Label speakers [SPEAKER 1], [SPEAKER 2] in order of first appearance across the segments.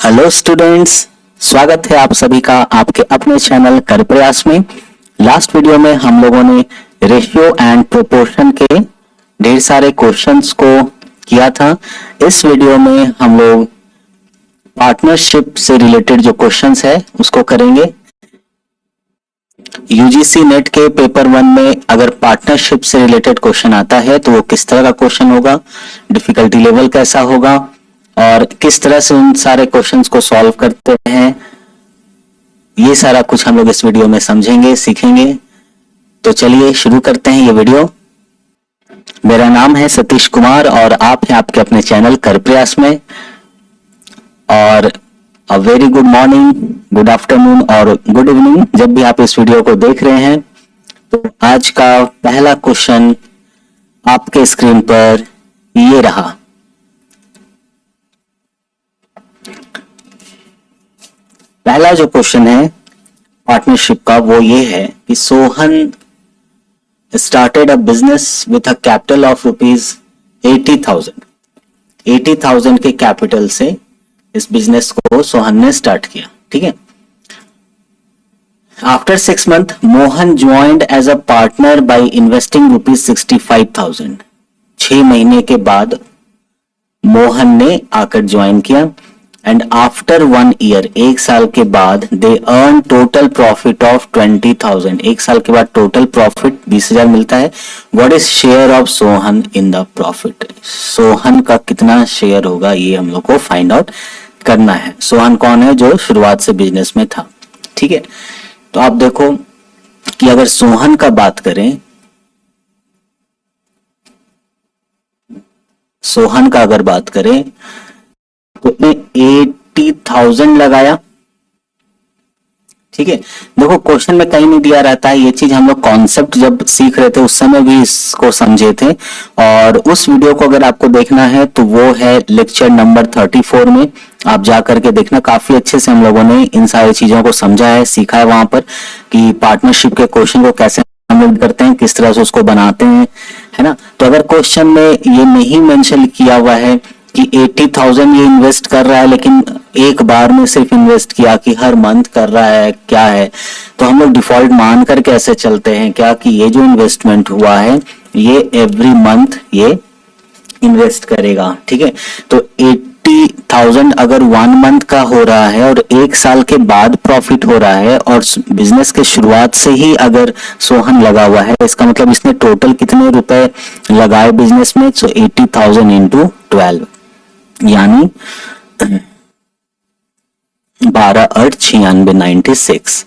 [SPEAKER 1] Hello students, स्वागत है आप सभी का आपके अपने चैनल कर प्रयास में। लास्ट वीडियो में हम लोगों ने रेशियो एंड प्रोपोर्शन के ढेर सारे क्वेश्चंस को किया था। इस वीडियो में हम लोग पार्टनरशिप से रिलेटेड जो क्वेश्चंस है उसको करेंगे। यूजीसी नेट के पेपर 1 में अगर पार्टनरशिप से रिलेटेड क्वेश्चन आता है तो वो किस तरह का क्वेश्चन होगा, डिफिकल्टी लेवल कैसा होगा और किस तरह से उन सारे क्वेश्चंस को सॉल्व करते हैं, ये सारा कुछ हम लोग इस वीडियो में समझेंगे, सीखेंगे। तो चलिए शुरू करते हैं ये वीडियो। मेरा नाम है सतीश कुमार और आप हैं आपके अपने चैनल कर प्रयास में। और a very good morning, good afternoon और गुड इवनिंग जब भी आप इस वीडियो को देख रहे हैं। तो आज का पहला क्वेश्चन आपके स्क्रीन पर ये रहा। पहला जो क्वेश्चन है पार्टनरशिप का वो ये है कि Sohan started a business with a capital of rupees 80,000 के कैपिटल से इस बिजनेस को सोहन ने स्टार्ट किया। ठीक है। After 6 months Mohan joined as a partner by investing rupees 65,000। 6 महीने के बाद मोहन ने आकर ज्वाइन किया एंड आफ्टर 1 year 1 साल के बाद they earn total profit of 20,000। 1 साल के बाद टोटल प्रॉफिट 20,000 मिलता है। What is share of Sohan in the profit? Sohan का कितना शेयर होगा ये हम लोग को फाइंड आउट करना है। सोहन कौन है? जो शुरुआत से बिजनेस में था। ठीक है। तो आप देखो कि अगर सोहन का बात करें, सोहन का अगर बात करें तो 80,000 लगाया। ठीक है। देखो क्वेश्चन में कहीं नहीं दिया रहता है, ये चीज हम लोग कॉन्सेप्ट जब सीख रहे थे उस समय भी इसको समझे थे। और उस वीडियो को अगर आपको देखना है तो वो है लेक्चर नंबर 34 में, आप जा करके देखना। काफी अच्छे से हम लोगों ने इन सारी चीजों को समझा है, सीखा है वहां पर कि पार्टनरशिप के क्वेश्चन को कैसे हम लोग करते हैं, किस तरह से उसको बनाते हैं, है ना। तो अगर क्वेश्चन में ये नहीं मेंशन किया हुआ है कि 80,000 ये इन्वेस्ट कर रहा है लेकिन एक बार में सिर्फ इन्वेस्ट किया कि हर मंथ कर रहा है, क्या है, तो हम लोग डिफॉल्ट मान कर कैसे चलते हैं क्या कि ये जो इन्वेस्टमेंट हुआ है ये एवरी मंथ ये इन्वेस्ट करेगा। ठीक है। तो 80,000 अगर 1 month का हो रहा है और 1 साल के बाद प्रॉफिट हो रहा है और बिजनेस के शुरुआत से ही अगर सोहन लगा हुआ है, इसका मतलब इसने टोटल कितने रुपए लगाए बिजनेस में? सो 80,000 into 12 यानी 12,896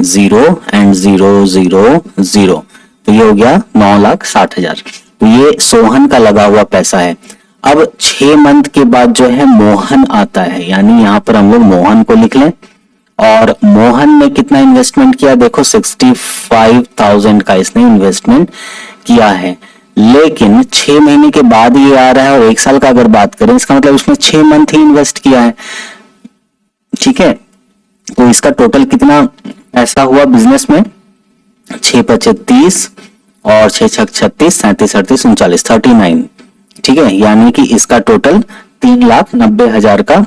[SPEAKER 1] 0 and 000। तो ये हो गया 9,60,000। तो ये सोहन का लगा हुआ पैसा है। अब 6 मंथ के बाद जो है मोहन आता है, यानी यहां पर हम लोग मोहन को लिख लें। और मोहन ने कितना इन्वेस्टमेंट किया? देखो 65,000 का इसने इन्वेस्टमेंट किया है, लेकिन 6 महीने के बाद ये आ रहा है। और 1 साल का अगर बात करें इसका मतलब उसने 6 मंथ ही इन्वेस्ट किया है। ठीक है। तो इसका टोटल कितना पैसा हुआ बिजनेस में? 6×5 30 और 6×6 36, 37 38 39 39। ठीक है। यानी कि इसका टोटल 3,90,000 का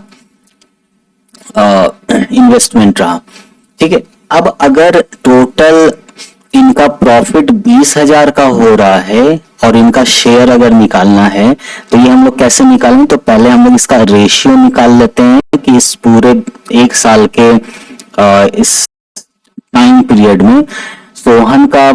[SPEAKER 1] इन्वेस्टमेंट रहा। ठीक है। अब अगर टोटल इनका प्रॉफिट 20,000 का हो रहा है और इनका शेयर अगर निकालना है तो ये हम लोग कैसे निकालें? तो पहले हम लोग इसका रेशियो निकाल लेते हैं कि इस पूरे 1 साल के इस टाइम पीरियड में सोहन का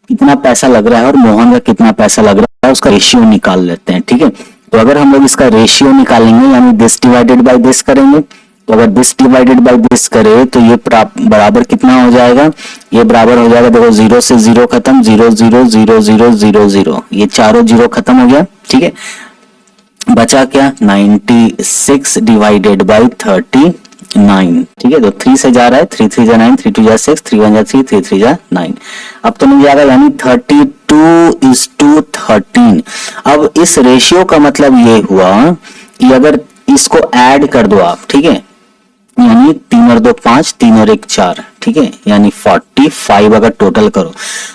[SPEAKER 1] कितना पैसा लग रहा है और मोहन का कितना पैसा लग रहा है, उसका रेशियो निकाल लेते हैं। ठीक है। तो अगर हम लोग इसका रेशियो निकालेंगे यानी दिस डिवाइडेड बाय दिस करेंगे, तो अगर दिस डिवाइडेड बाय दिस करें तो ये बराबर कितना हो जाएगा? ये बराबर हो जाएगा, देखो 0 से 0 खत्म, 0 0 0 0 0 0, ये चारों 0 खत्म हो गया। ठीक है। बचा क्या? 96 डिवाइडेड बाय 39। ठीक है। तो 3 से जा रहा है, 3 3 जा 9, 3 2 जा 6, 3 1 जा 3, 3 3 जा 9। अब तो नहीं जाएगा, यानी 32:13। अब इस रेशियो का मतलब ये हुआ कि अगर इसको ऐड कर दो आप, ठीक है, यानी 3 और 2 5, 3 और 1 4, ठीक है, यानी 45 अगर टोटल करो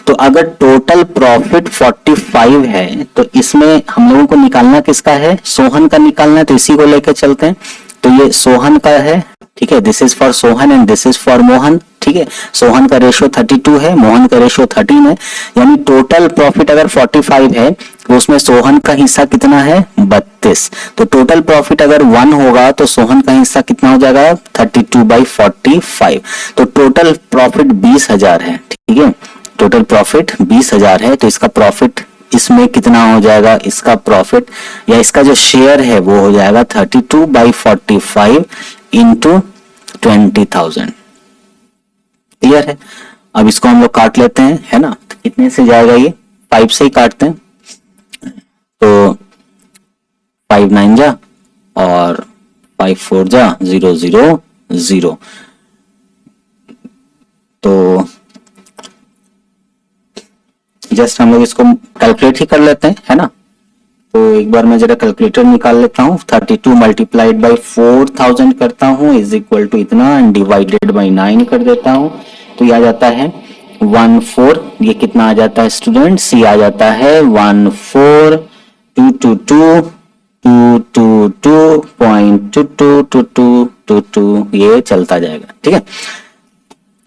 [SPEAKER 1] तो अगर टोटल प्रॉफिट 45 है तो इसमें हम लोगों को निकालना किसका है? सोहन का निकालना है। तो इसी को लेकर चलते हैं। तो ये सोहन का है, ठीक है, this is for Sohan and this is for Mohan, ठीक है। सोहन का रेशियो 32 है, मोहन का रेशियो 13 है, यानी टोटल प्रॉफिट अगर 45 है तो उसमें सोहन का हिस्सा कितना है 32। तो टोटल प्रॉफिट अगर 1 होगा तो सोहन का हिस्सा कितना हो जाएगा 32/45। तो टोटल प्रॉफिट 20,000 है, ठीक है, टोटल प्रॉफिट 20,000 है। तो इसका प्रॉफिट इसमें कितना हो जाएगा, इसका प्रॉफिट या इसका जो शेयर है वो हो जाएगा 32/45 इंटू 20,000। क्लियर है। अब इसको हम लोग काट लेते हैं, है ना, तो कितने से जाएगा ये 5 से ही काटते हैं। तो 5 9 जा और 5 4 जा 0 0 0। तो जस्ट हम लोग इसको कैलकुलेट ही कर लेते हैं, है ना। तो एक बार मैं जरा कैलकुलेटर निकाल लेता हूँ। 32 मल्टीप्लाइड बाई 4000 करता हूँ इज इक्वल टू इतना एंड डिवाइडेड बाई 9 कर देता हूँ। तो ये आ जाता है 14। ये कितना आ जाता है स्टूडेंट्स, ये आ जाता है 14,222.222222, ये चलता जाएगा, ठीक है।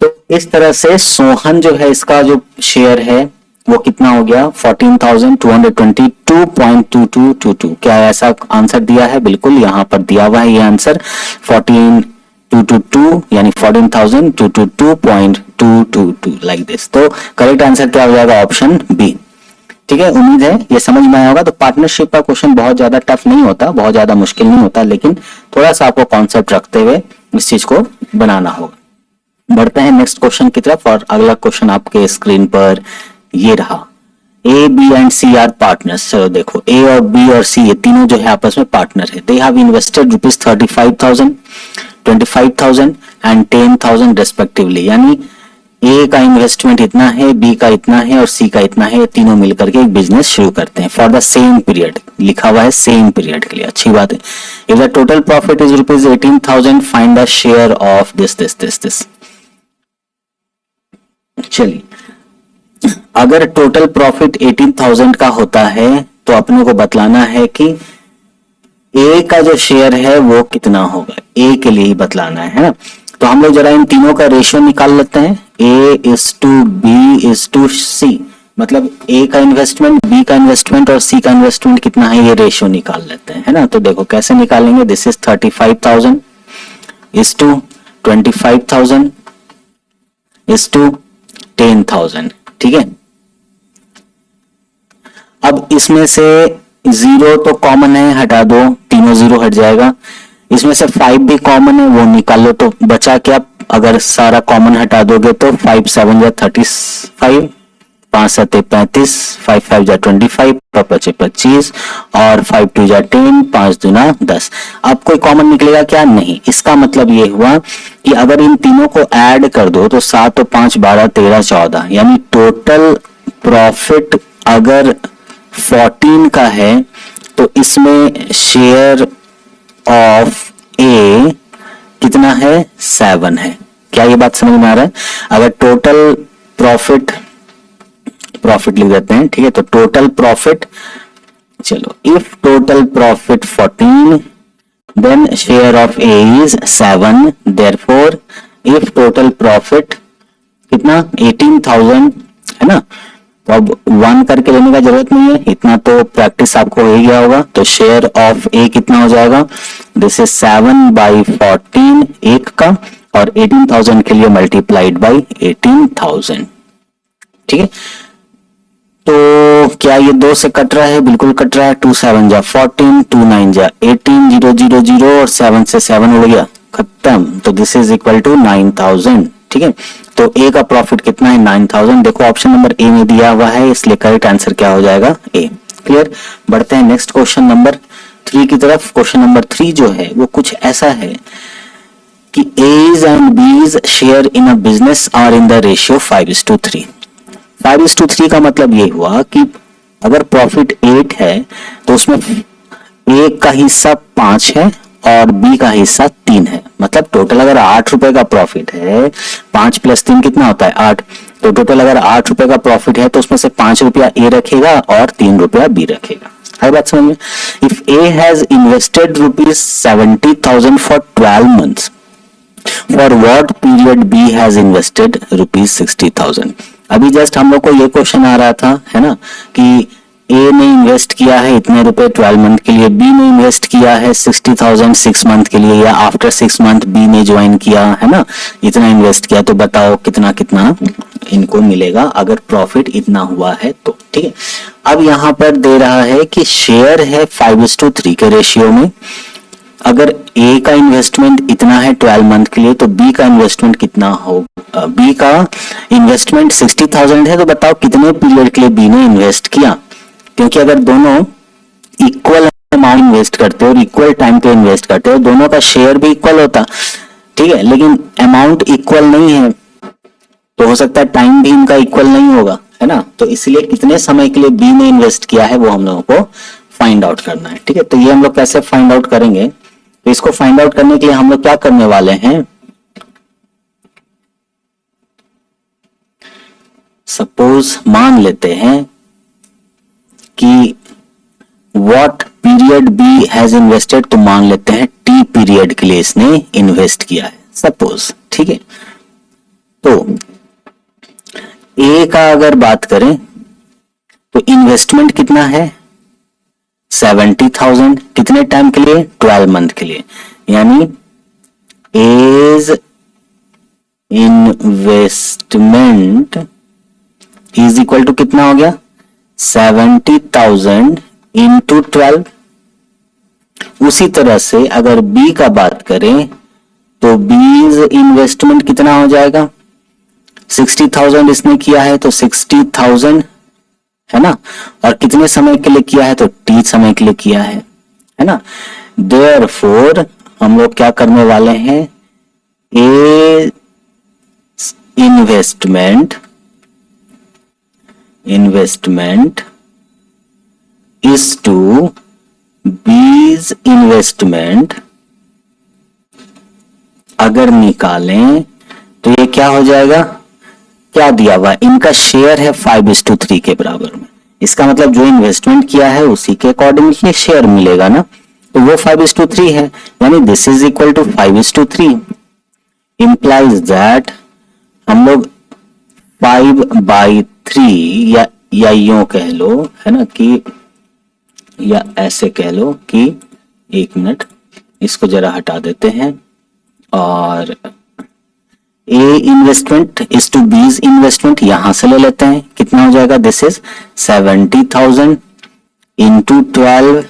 [SPEAKER 1] तो इस तरह से सोहन जो है इसका जो शेयर है वो कितना हो गया 14,222.2222। क्या ऐसा आंसर दिया है? बिल्कुल यहाँ पर दिया हुआ है ये आंसर 14,222 यानी 14,222.222 लाइक दिस। तो करेक्ट आंसर क्या हो जाएगा ऑप्शन बी, ठीक है। उम्मीद है ये समझ में आया होगा। तो पार्टनरशिप का क्वेश्चन बहुत ज्यादा टफ नहीं होता, बहुत ज्यादा मुश्किल नहीं होता, लेकिन थोड़ा सा आपको कॉन्सेप्ट रखते हुए इस चीज को बनाना होगा। बढ़ते हैं नेक्स्ट क्वेश्चन की तरफ और अगला क्वेश्चन आपके स्क्रीन पर ये रहा। A B and C are partners. चलो देखो ए और बी और सी ये तीनों जो है आपस में पार्टनर है। They have invested rupees 35,000, 25,000 and 10,000 respectively. यानी ए का इन्वेस्टमेंट इतना है, बी का इतना है और सी का इतना है। तीनों मिलकर के एक बिजनेस शुरू करते हैं फॉर द सेम पीरियड। लिखा हुआ है सेम पीरियड के लिए, अच्छी बात है। If the total profit is rupees 18,000 find the share of this. चलिए, अगर टोटल प्रॉफिट 18,000 का होता है तो अपने को बतलाना है कि ए का जो शेयर है वो कितना होगा, ए के लिए ही बतलाना है ना। तो हम लोग जरा इन तीनों का रेशियो निकाल लेते हैं। A is to B is to C, मतलब ए का इन्वेस्टमेंट, बी का इन्वेस्टमेंट और सी का इन्वेस्टमेंट कितना है ये रेशियो निकाल लेते हैं, है ना। तो देखो कैसे निकालेंगे। This is 35,000 is to 25,000 is to 10,000, ठीक है। अब इसमें से 0 तो कॉमन है, हटा दो, तीनों 0 हट जाएगा। इसमें से 5 भी कॉमन है, वो निकाल लो। तो बचा क्या, अगर सारा कॉमन हटा दोगे तो 5 7 जा 35, 5 7 35, 5 5 जा 25, 5 25 और 5 2 जा 10, 5 दूना 10। अब कोई कॉमन निकलेगा क्या? नहीं। इसका मतलब ये हुआ कि अगर इन तीनों को ऐड कर दो तो 7 और 5 12 13 14, यानी टोटल प्रॉफिट अगर 14 का है तो इसमें शेयर ऑफ ए कितना है 7 है। क्या ये बात समझ में आ रहा है? अगर टोटल प्रॉफिट लिख देते हैं, ठीक है। तो टोटल प्रॉफिट, चलो, if total profit 14 then share of A is 7, therefore if total profit कितना 18,000 है ना। तो अब 1 करके लेने का जरूरत नहीं है, इतना तो प्रैक्टिस आपको हो ही गया होगा। तो शेयर ऑफ ए कितना हो जाएगा, दिस इज 7/14 एक का, और 18,000 के लिए मल्टीप्लाइड बाई 18,000, ठीक है। तो क्या ये 2 से कट रहा है? बिल्कुल कट रहा है। 2 7 जा 14, 2 9 जा 18, 0 0 0 और 7 से 7 उड़ गया, खत्म। तो दिस इज इक्वल टू 9,000, ठीक है। तो ए का प्रॉफिट कितना है 9,000। देखो ऑप्शन नंबर ए में दिया हुआ है, इसलिए करेक्ट आंसर क्या हो जाएगा ए। क्लियर। बढ़ते हैं नेक्स्ट क्वेश्चन नंबर 3 की तरफ। क्वेश्चन नंबर 3 जो है वो कुछ ऐसा है कि A's and B's share in a business are in the ratio 5:3। 5:3 का मतलब ये हुआ कि अगर प्रॉफिट 8 है तो उसमें ए का हिस्सा 5 है और बी का हिस्सा 3 है। मतलब टोटल अगर 8 रुपए का प्रॉफिट है, 5 + 3 कितना होता है 8। तो टोटल अगर 8 रुपए का प्रॉफिट है तो उसमें से 5 रुपया ए रखेगा और 3 रुपया बी रखेगा। हर बात समझ में। If A has invested ₹70,000 for 12 months, for what period B has invested ₹60,000। अभी जस्ट हम लोग को ये क्वेश्चन आ रहा था, है ना, कि ए ने इन्वेस्ट किया है इतने रुपए 12 मंथ के लिए, बी ने इन्वेस्ट किया है 60,000 6 मंथ के लिए, या आफ्टर 6 मंथ बी ने ज्वाइन किया, है ना, इतना इन्वेस्ट किया, तो बताओ कितना कितना इनको मिलेगा अगर प्रॉफिट इतना हुआ है तो। ठीक है, अब यहाँ पर दे रहा है कि शेयर है 5:3 के रेशियो में। अगर ए का इन्वेस्टमेंट इतना है 12 मंथ के लिए, तो बी का इन्वेस्टमेंट कितना हो, बी का इन्वेस्टमेंट 60,000 है, तो बताओ कितने पीरियड के लिए बी ने इन्वेस्ट किया। क्योंकि अगर दोनों इक्वल अमाउंट इन्वेस्ट करते हो और इक्वल टाइम पे इन्वेस्ट करते हो, दोनों का शेयर भी इक्वल होता, ठीक है, लेकिन अमाउंट इक्वल नहीं है, तो हो सकता है टाइम भी इनका इक्वल नहीं होगा, है ना। तो इसलिए कितने समय के लिए बी ने इन्वेस्ट किया है वो हम लोगों को फाइंड आउट करना है। ठीक है, तो ये हम लोग कैसे फाइंड आउट करेंगे, तो इसको फाइंड आउट करने के लिए हम लोग क्या करने वाले हैं, सपोज मान लेते हैं कि what period B has invested, तो मान लेते हैं टी पीरियड के लिए इसने इन्वेस्ट किया है सपोज। ठीक है, तो ए का अगर बात करें तो इन्वेस्टमेंट कितना है 70,000, कितने टाइम के लिए 12 मंथ के लिए, यानी A's investment is equal to कितना हो गया 70,000 इंटू 12। उसी तरह से अगर बी का बात करें तो बीज इन्वेस्टमेंट कितना हो जाएगा 60,000 इसने किया है तो 60,000, है ना, और कितने समय के लिए किया है तो टी समय के लिए किया है ना। देयरफॉर हम लोग क्या करने वाले हैं, ए investment is to B's investment, अगर निकालें तो ये क्या हो जाएगा, क्या दिया हुआ, इनका शेयर है 5:3 के बराबर में। इसका मतलब जो इन्वेस्टमेंट किया है उसी के अकॉर्डिंगली शेयर मिलेगा ना, तो वो 5:3 है, यानी this is equal to 5:3, implies that हम लोग 5/3 या यूं कह लो, है ना, कि या ऐसे कह लो कि 1 मिनट इसको जरा हटा देते हैं, और A investment is to B's investment यहां से ले लेते हैं, कितना हो जाएगा, this is 70,000 into 12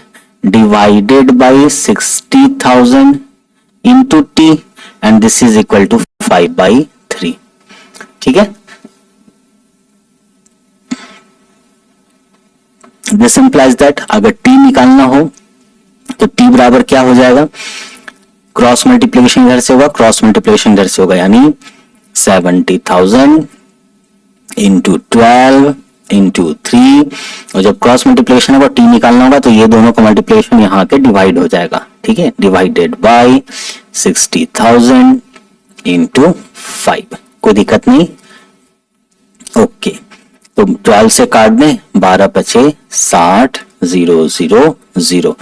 [SPEAKER 1] divided by 60,000 into t, and this is equal to 5/3। ठीक है, दिस इंप्लाइज दैट अगर टी निकालना हो तो टी बराबर क्या हो जाएगा, क्रॉस मल्टीप्लिकेशन इधर से होगा, क्रॉस मल्टीप्लिकेशन इधर से होगा, यानी 70,000 इंटू 12 इंटू 3, और जब क्रॉस मल्टीप्लिकेशन होगा टी निकालना होगा तो ये दोनों का मल्टीप्लिकेशन यहाँ के डिवाइड हो जाएगा। ठीक है, डिवाइडेड बाय 60,000 इंटू 5, कोई दिक्कत नहीं। ओके, तो 12 से काट दें, 12 बचे 60, 0 0 0,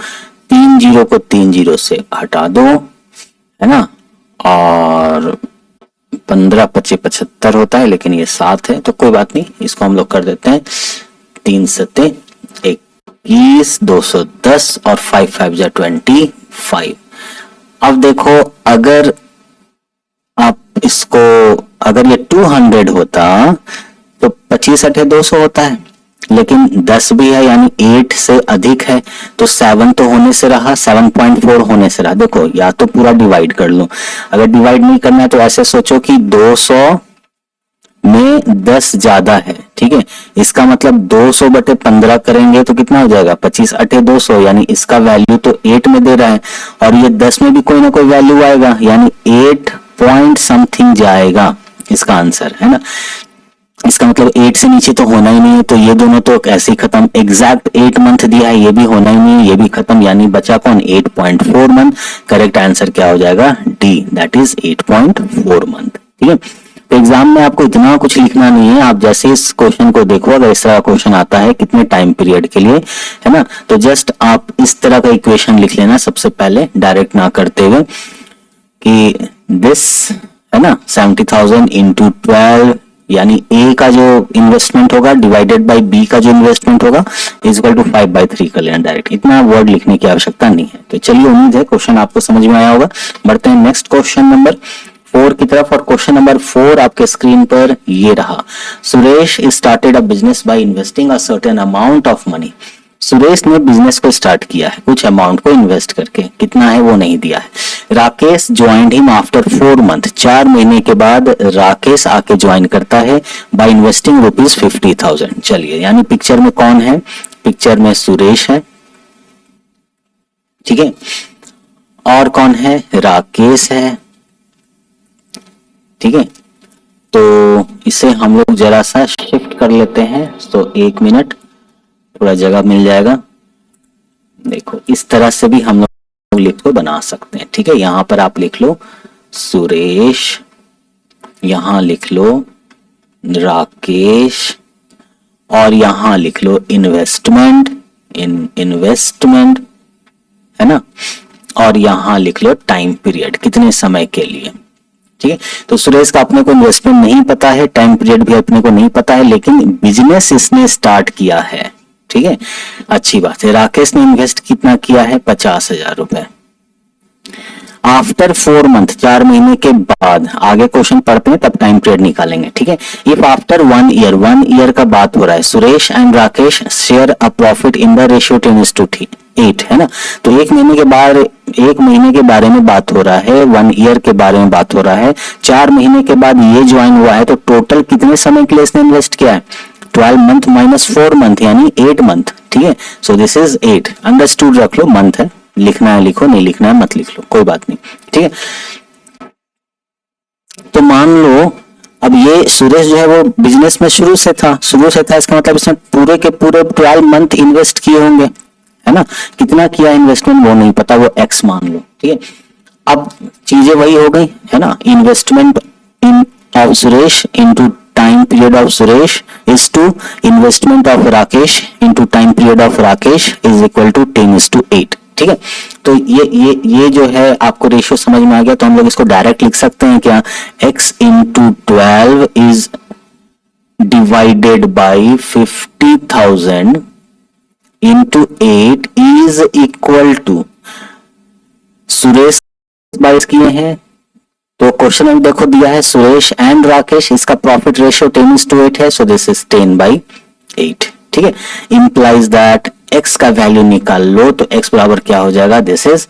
[SPEAKER 1] 3 0 को 3 0 से हटा दो, है ना, और 15 25 75 होता है, लेकिन ये 7 है तो कोई बात नहीं, इसको हम लोग कर देते हैं 3 सत्ते 21, 210 और 5 5 जा 25। अब देखो अगर आप इसको, अगर ये 200 होता तो 25 8 200 होता है, लेकिन 10 भी है यानी 8 से अधिक है, तो 7 तो होने से रहा, 7.4 होने से रहा। देखो या तो पूरा डिवाइड कर लो, अगर डिवाइड नहीं करना है तो ऐसे सोचो कि 200 में 10 ज्यादा है, ठीक है, इसका मतलब 200/15 करेंगे तो कितना हो जाएगा 25 8 200, यानी इसका वैल्यू तो 8 में दे रहा है, और ये 10 में भी कोई ना कोई वैल्यू आएगा, यानी 8 पॉइंट समथिंग जाएगा इसका आंसर, है ना। इसका मतलब 8 से नीचे तो होना ही नहीं है, तो ये दोनों तो ऐसे ही खत्म। एग्जैक्ट 8 मंथ दिया है, ये भी होना ही नहीं है, ये भी खत्म, यानी बचा कौन 8.4 मंथ। करेक्ट आंसर क्या हो जाएगा डी, दैट इज 8.4 मंथ। ठीक है, तो एग्जाम में आपको इतना कुछ लिखना नहीं है, आप जैसे इस क्वेश्चन को देखो, अगर इस तरह का क्वेश्चन आता है कितने टाइम पीरियड के लिए, है ना, तो जस्ट आप इस तरह का इक्वेशन लिख लेना सबसे पहले, डायरेक्ट ना करते हुए, कि दिस है ना 70,000 इंटू 12, यानी ए का जो इन्वेस्टमेंट होगा डिवाइडेड बाय बी का जो इन्वेस्टमेंट होगा इज इक्वल टू 5/3 कर लेना डायरेक्ट, इतना वर्ड लिखने की आवश्यकता नहीं है। तो चलिए, उम्मीद है क्वेश्चन आपको समझ में आया होगा। बढ़ते हैं नेक्स्ट क्वेश्चन नंबर 4 की तरफ, और क्वेश्चन नंबर 4 आपके स्क्रीन पर ये रहा। Suresh started a business by investing a certain amount of money. Suresh ने बिजनेस को स्टार्ट किया है कुछ अमाउंट को इन्वेस्ट करके, कितना है वो नहीं दिया है। Rakesh joined him after 4 month, 4 महीने के बाद राकेश आके ज्वाइन करता है बाय इन्वेस्टिंग ₹50,000। चलिए, यानी पिक्चर में कौन है, पिक्चर में सुरेश है, ठीक है, और कौन है, राकेश है, ठीक है। तो इसे हम लोग जरा सा शिफ्ट कर लेते हैं, तो 1 मिनट, थोड़ा जगह मिल जाएगा। देखो, इस तरह से भी हम लोग लिख को बना सकते हैं, ठीक है। यहां पर आप लिख लो सुरेश, यहां लिख लो राकेश, और यहां लिख लो इन्वेस्टमेंट, इन्वेस्टमेंट, है ना, और यहां लिख लो टाइम पीरियड, कितने समय के लिए, ठीक है। तो सुरेश का अपने को इन्वेस्टमेंट नहीं पता है, टाइम पीरियड भी अपने को नहीं पता है, लेकिन बिजनेस इसने स्टार्ट किया है, ठीक है, अच्छी बात है। राकेश ने इन्वेस्ट कितना किया है, 50,000 रुपए। आफ्टर 4 मंथ, 4 महीने के बाद, आगे क्वेश्चन पढ़ते हैं तब टाइम पीरियड निकालेंगे, ठीक है। इफ आफ्टर 1 ईयर, 1 ईयर का बात हो रहा है, Suresh and Rakesh share a profit in the ratio 10:8, है ना। तो 1 महीने के बाद, 1 महीने के बारे में बात हो रहा है, 1 ईयर के बारे में बात हो रहा है, 4 महीने के बाद ये ज्वाइन हुआ है, तो टोटल कितने समय के लिए इसने इन्वेस्ट किया है, 12 मंथ माइनस 4 मंथ, यानी 8 मंथ, ठीक है। सो दिस इज 8, अंडरस्टूड रख लो, मंथ है, लिखना है लिखो, नहीं लिखना है मत लिख लो, कोई बात नहीं, ठीक है। तो मान लो अब ये सुरेश जो है वो बिजनेस में शुरू से था, इसका मतलब इसने पूरे के पूरे 12 मंथ इन्वेस्ट किए होंगे, है ना। कितना किया इन्वेस्टमेंट वो नहीं पता, वो एक्स मान लो, ठीक है। अब चीजें वही हो गई, है ना, investment in of Suresh into time period of Suresh is to investment of Rakesh into time period of Rakesh is equal to 10:8, ठीक है। तो ये जो है आपको रेशियो समझ में आ गया, तो हम लोग इसको डायरेक्ट लिख सकते हैं क्या, x into 12 is divided by 50,000 into 8 is equal to, Suresh बाइस किए हैं, तो क्वेश्चन में देखो दिया है सुरेश एंड राकेश, इसका प्रॉफिट रेशियो 10:8 है, सो दिस इज 10/8, ठीक है। इंप्लाइज दैट x का वैल्यू निकाल लो, तो x बराबर क्या हो जाएगा, this is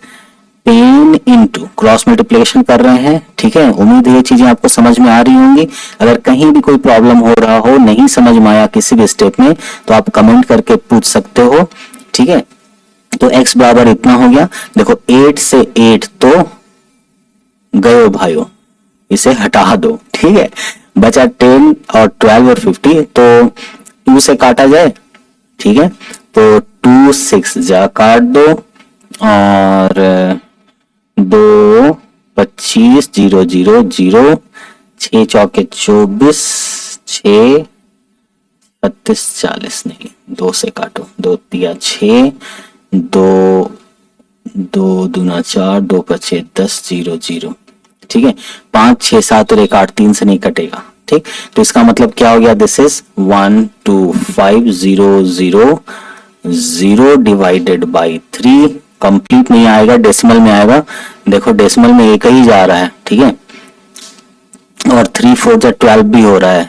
[SPEAKER 1] 10 into, cross multiplication कर रहे हैं, ठीक है। उम्मीद है ये चीजें आपको समझ में आ रही होंगी। अगर कहीं भी कोई प्रॉब्लम हो रहा हो, नहीं समझ में आया किसी भी स्टेप में, तो आप कमेंट करके पूछ सकते हो, ठीक है। तो x बराबर इतना हो गया, देखो 8 से 8 तो गयो भाइयों, इसे हटा दो, ठीक है। बचा 10 और 12 और 50, तो 2 से काटा जाए, ठीक है, तो 2 6 जा काट दो, और 2 25 0 0 0, 6 चौके 24, 6 32 40, नहीं 2 से काटो, 2 तिया 6, 2 2 दूना 4, 2 पचे 10 0 0, ठीक है। 5 6 7 और 1 8, 3 से नहीं कटेगा, ठीक। तो इसका मतलब क्या हो गया, this is 1 2 5 0 0 0 divided by 3, complete नहीं आएगा, डेसिमल में आएगा, देखो डेसिमल में एक ही जा रहा है, ठीक है, और 3 4 जा 12 भी हो रहा है,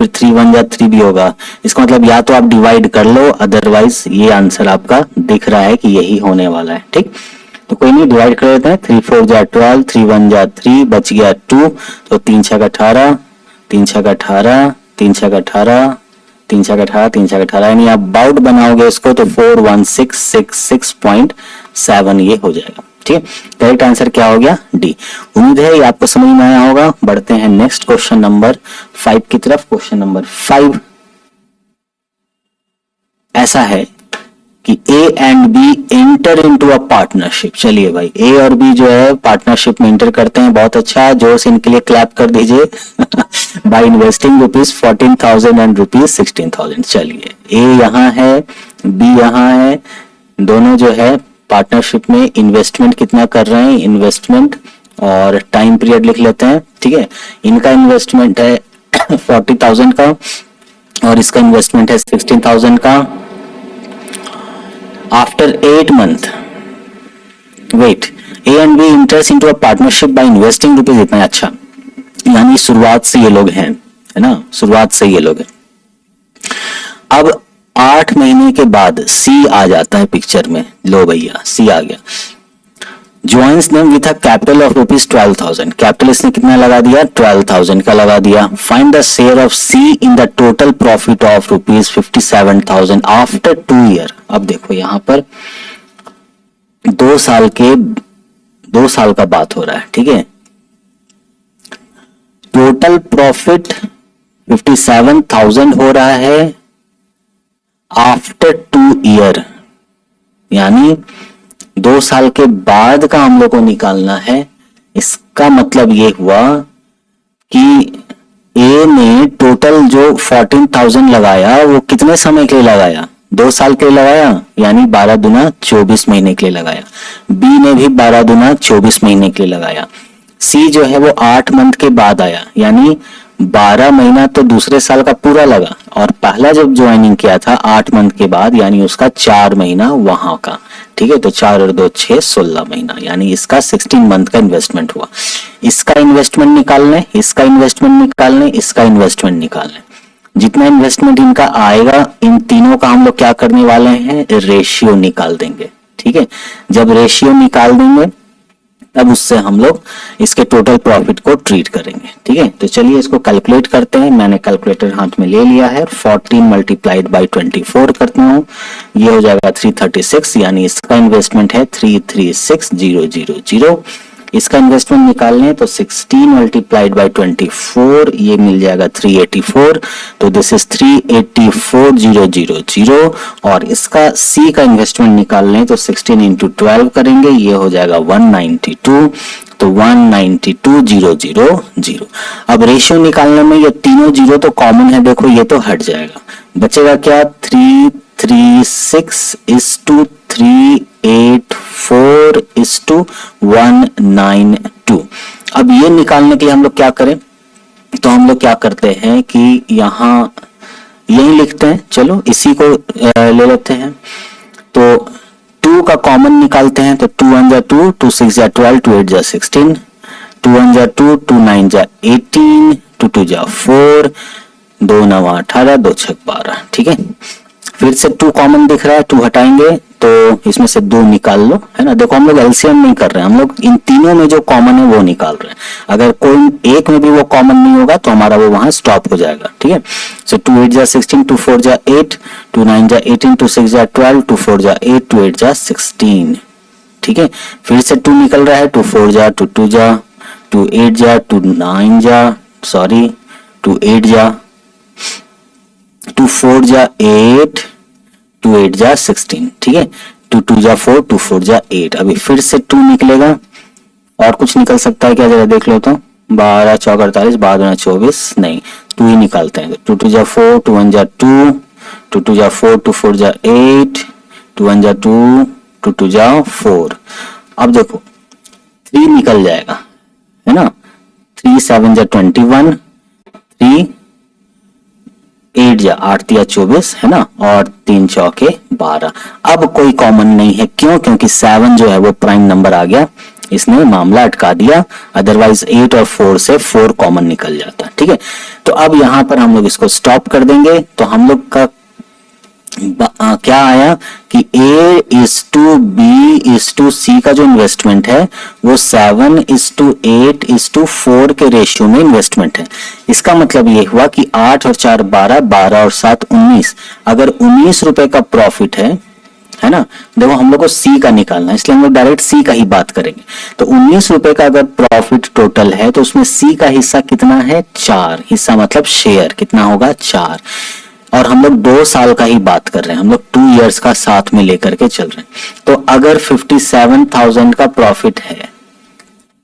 [SPEAKER 1] फिर 3 1 जा 3 भी होगा। इसका मतलब या तो आप डिवाइड कर लो, अदरवाइज ये आंसर आपका दिख रहा है कि यही होने वाला है, ठीक। तो कोई नहीं, डिवाइड कर देते हैं, 3 4 जा 12, 3 1 जा 3, बच गया 2, तो 3 6 18, 3 6 18, 3 6 18, 3 6 18, 3 6 18, यानी आप बाउट बनाओगे इसको तो 41666.7 ये हो जाएगा, ठीक है। करेक्ट आंसर क्या हो गया, डी। उम्मीद है ये आपको समझ में आया होगा। बढ़ते हैं नेक्स्ट क्वेश्चन नंबर 5 की तरफ। क्वेश्चन नंबर 5 ऐसा है कि A and B enter into a partnership. चलिए भाई, ए और बी जो है पार्टनरशिप में एंटर करते हैं, बहुत अच्छा, जोर से इनके लिए क्लैप कर दीजिए। By investing ₹14,000 and ₹16,000। चलिए, ए यहाँ है, बी यहाँ है, दोनों जो है पार्टनरशिप में इन्वेस्टमेंट कितना कर रहे हैं, इन्वेस्टमेंट और टाइम पीरियड लिख लेते हैं। ठीक है, इनका इन्वेस्टमेंट है 40,000 का और इसका इन्वेस्टमेंट है 16,000 का। After 8 month, wait, A and B interest into a partnership by investing rupees इतना। अच्छा, यानी शुरुआत से ये लोग हैं, है ना, शुरुआत से ये लोग हैं। अब 8 महीने के बाद सी आ जाता है पिक्चर में। लो भैया, सी आ गया। Joins name with a capital of ₹12,000। Capital इसने कितना लगा दिया, 12,000 का लगा दिया। Find the share of C in the total profit of ₹57,000 after 2 year। अब देखो यहां पर 2 साल का बात हो रहा है। ठीक है, टोटल प्रॉफिट 57,000 हो रहा है आफ्टर 2 year, यानी 2 साल के बाद का हम लोग को निकालना है। इसका मतलब ये हुआ कि ए ने टोटल जो 14,000 लगाया वो कितने समय के लिए लगाया, 2 साल के लिए लगाया, यानी 12 दूना 24 महीने के लिए लगाया। बी ने भी 12 दूना 24 महीने के लिए लगाया। सी जो है वो 8 मंथ के बाद आया, यानी 12 महीना तो दूसरे साल का पूरा लगा, और पहला जब ज्वाइनिंग किया था 8 मंथ के बाद, यानी उसका 4 महीना वहां का। ठीक है, तो 4 और 2 6, 16 महीना, यानी इसका 16 मंथ का इन्वेस्टमेंट हुआ। इसका इन्वेस्टमेंट निकालने, इसका इन्वेस्टमेंट निकालने, इसका इन्वेस्टमेंट निकालने। जितना इन्वेस्टमेंट इनका आएगा, इन तीनों का हम लोग क्या करने वाले हैं, रेशियो निकाल देंगे। ठीक है, जब रेशियो निकाल देंगे तब उससे हम लोग इसके टोटल प्रॉफिट को ट्रीट करेंगे। ठीक है, तो चलिए इसको कैलकुलेट करते हैं। मैंने कैलकुलेटर हाथ में ले लिया है। 14 मल्टीप्लाइड बाई 24 करता हूँ, ये हो जाएगा 336, यानी इसका इन्वेस्टमेंट है 336,000। इसका इन्वेस्टमेंट निकालने तो 16 मल्टीप्लाइड बाई 24, ये मिल जाएगा 384, तो दिस इज 384,000। और इसका सी का इन्वेस्टमेंट निकालने तो 16 इंटू 12 करेंगे, ये हो जाएगा 192, तो 192,000। अब रेशियो निकालने में ये तीनों जीरो तो कॉमन है, देखो ये तो हट जाएगा, बचेगा क्या, 336:384:192। अब ये निकालने के लिए हम लोग क्या करें, तो हम लोग क्या करते हैं कि यहाँ यही लिखते हैं। चलो इसी को ले लेते हैं, तो 2 का कॉमन निकालते हैं, तो 2 1 जा 2, 2 6 जा 12, 2 8 जा 16, 2 1 जा 2, 2 9 जा 18, 2 2 जा 4, 2 9 18, 2 6 12। ठीक है, फिर से 2 कॉमन दिख रहा है, 2 हटाएंगे तो इसमें से 2 निकाल लो, है ना। देखो हम लोग एलसीएम नहीं कर रहे हैं, हम लोग इन तीनों में जो कॉमन है वो निकाल रहे हैं। अगर कोई एक में भी वो कॉमन नहीं होगा तो हमारा वो वहां स्टॉप हो जाएगा। ठीक है, सो 2 8 जा 16, 2 4 जा 8, 2 9 जा 18, 2 6 जा 12, 2 4 जा 8, 2 8 जा 16। ठीक है, फिर से 2 निकल रहा है, 2 4 जा, 2 2 जा, 2 8 जा, 2 9 जा, सॉरी 2 8 जा, 2 4 जा 8, 2 8 जा 16। ठीक है, 2 2 जा 4, 2 4 जा 8। अभी फिर से 2 निकलेगा, और कुछ निकल सकता है क्या, जरा देख लो तो, 12 4 48, 12 24, नहीं 2 ही निकालते हैं। 2 2 जा 4, 2 1 जा 2, 2 2 जा 4, 2 4 जा 8, 2 1 जा 2, 2 2 जा 4। अब देखो 3 निकल जाएगा, है ना, 3 7 जा 21, 3 8 जा 8 या 24, है ना, और 3 चौके 12। अब कोई कॉमन नहीं है, क्यों, क्योंकि 7 जो है वो प्राइम नंबर आ गया, इसने मामला अटका दिया। अदरवाइज 8 और 4 से 4 कॉमन निकल जाता। ठीक है, तो अब यहां पर हम लोग इसको स्टॉप कर देंगे। तो हम लोग का क्या आया कि A:B:C का जो इन्वेस्टमेंट है वो 7:8:4 के रेशियो में इन्वेस्टमेंट है। इसका मतलब ये हुआ कि 8 और 4 12, 12 और 7 19। अगर 19 रुपए का प्रॉफिट है ना, देखो हम लोग को सी का निकालना है, इसलिए हम लोग डायरेक्ट सी का ही बात करेंगे। तो 19 रुपए का अगर प्रॉफिट टोटल है तो उसमें सी का हिस्सा कितना है, 4 हिस्सा, मतलब शेयर कितना होगा, 4। और हम लोग 2 साल का ही बात कर रहे हैं, हम लोग 2 इयर्स का साथ में लेकर के चल रहे हैं। तो अगर 57,000 का प्रॉफिट है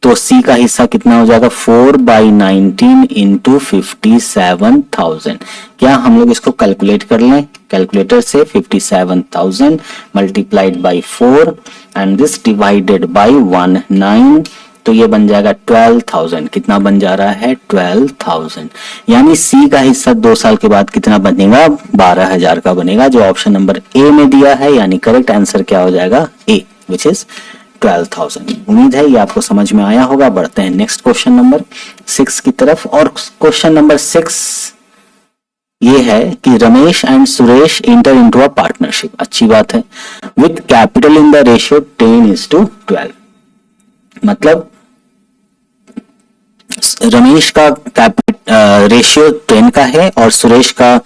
[SPEAKER 1] तो सी का हिस्सा कितना हो जाएगा, 4/19 इंटू 57,000। क्या हम लोग इसको कैलकुलेट कर लें कैलकुलेटर से, 57,000 multiplied by 4 and this divided by 19, तो ये बन जाएगा 12,000। कितना बन जा रहा है, 12,000। यानी सी का हिस्सा 2 साल के बाद कितना बनेगा, 12,000 का बनेगा, जो ऑप्शन नंबर ए में दिया है। यानी करेक्ट आंसर क्या हो जाएगा, ए, विच इज 12,000। उम्मीद है ये आपको समझ में आया होगा। बढ़ते हैं नेक्स्ट क्वेश्चन नंबर 6 की तरफ। और क्वेश्चन नंबर 6 ये है कि Ramesh and Suresh inter into a partnership. अच्छी बात है। With capital in the ratio 10:12। मतलब रमेश का रेशियो 10 का है और सुरेश का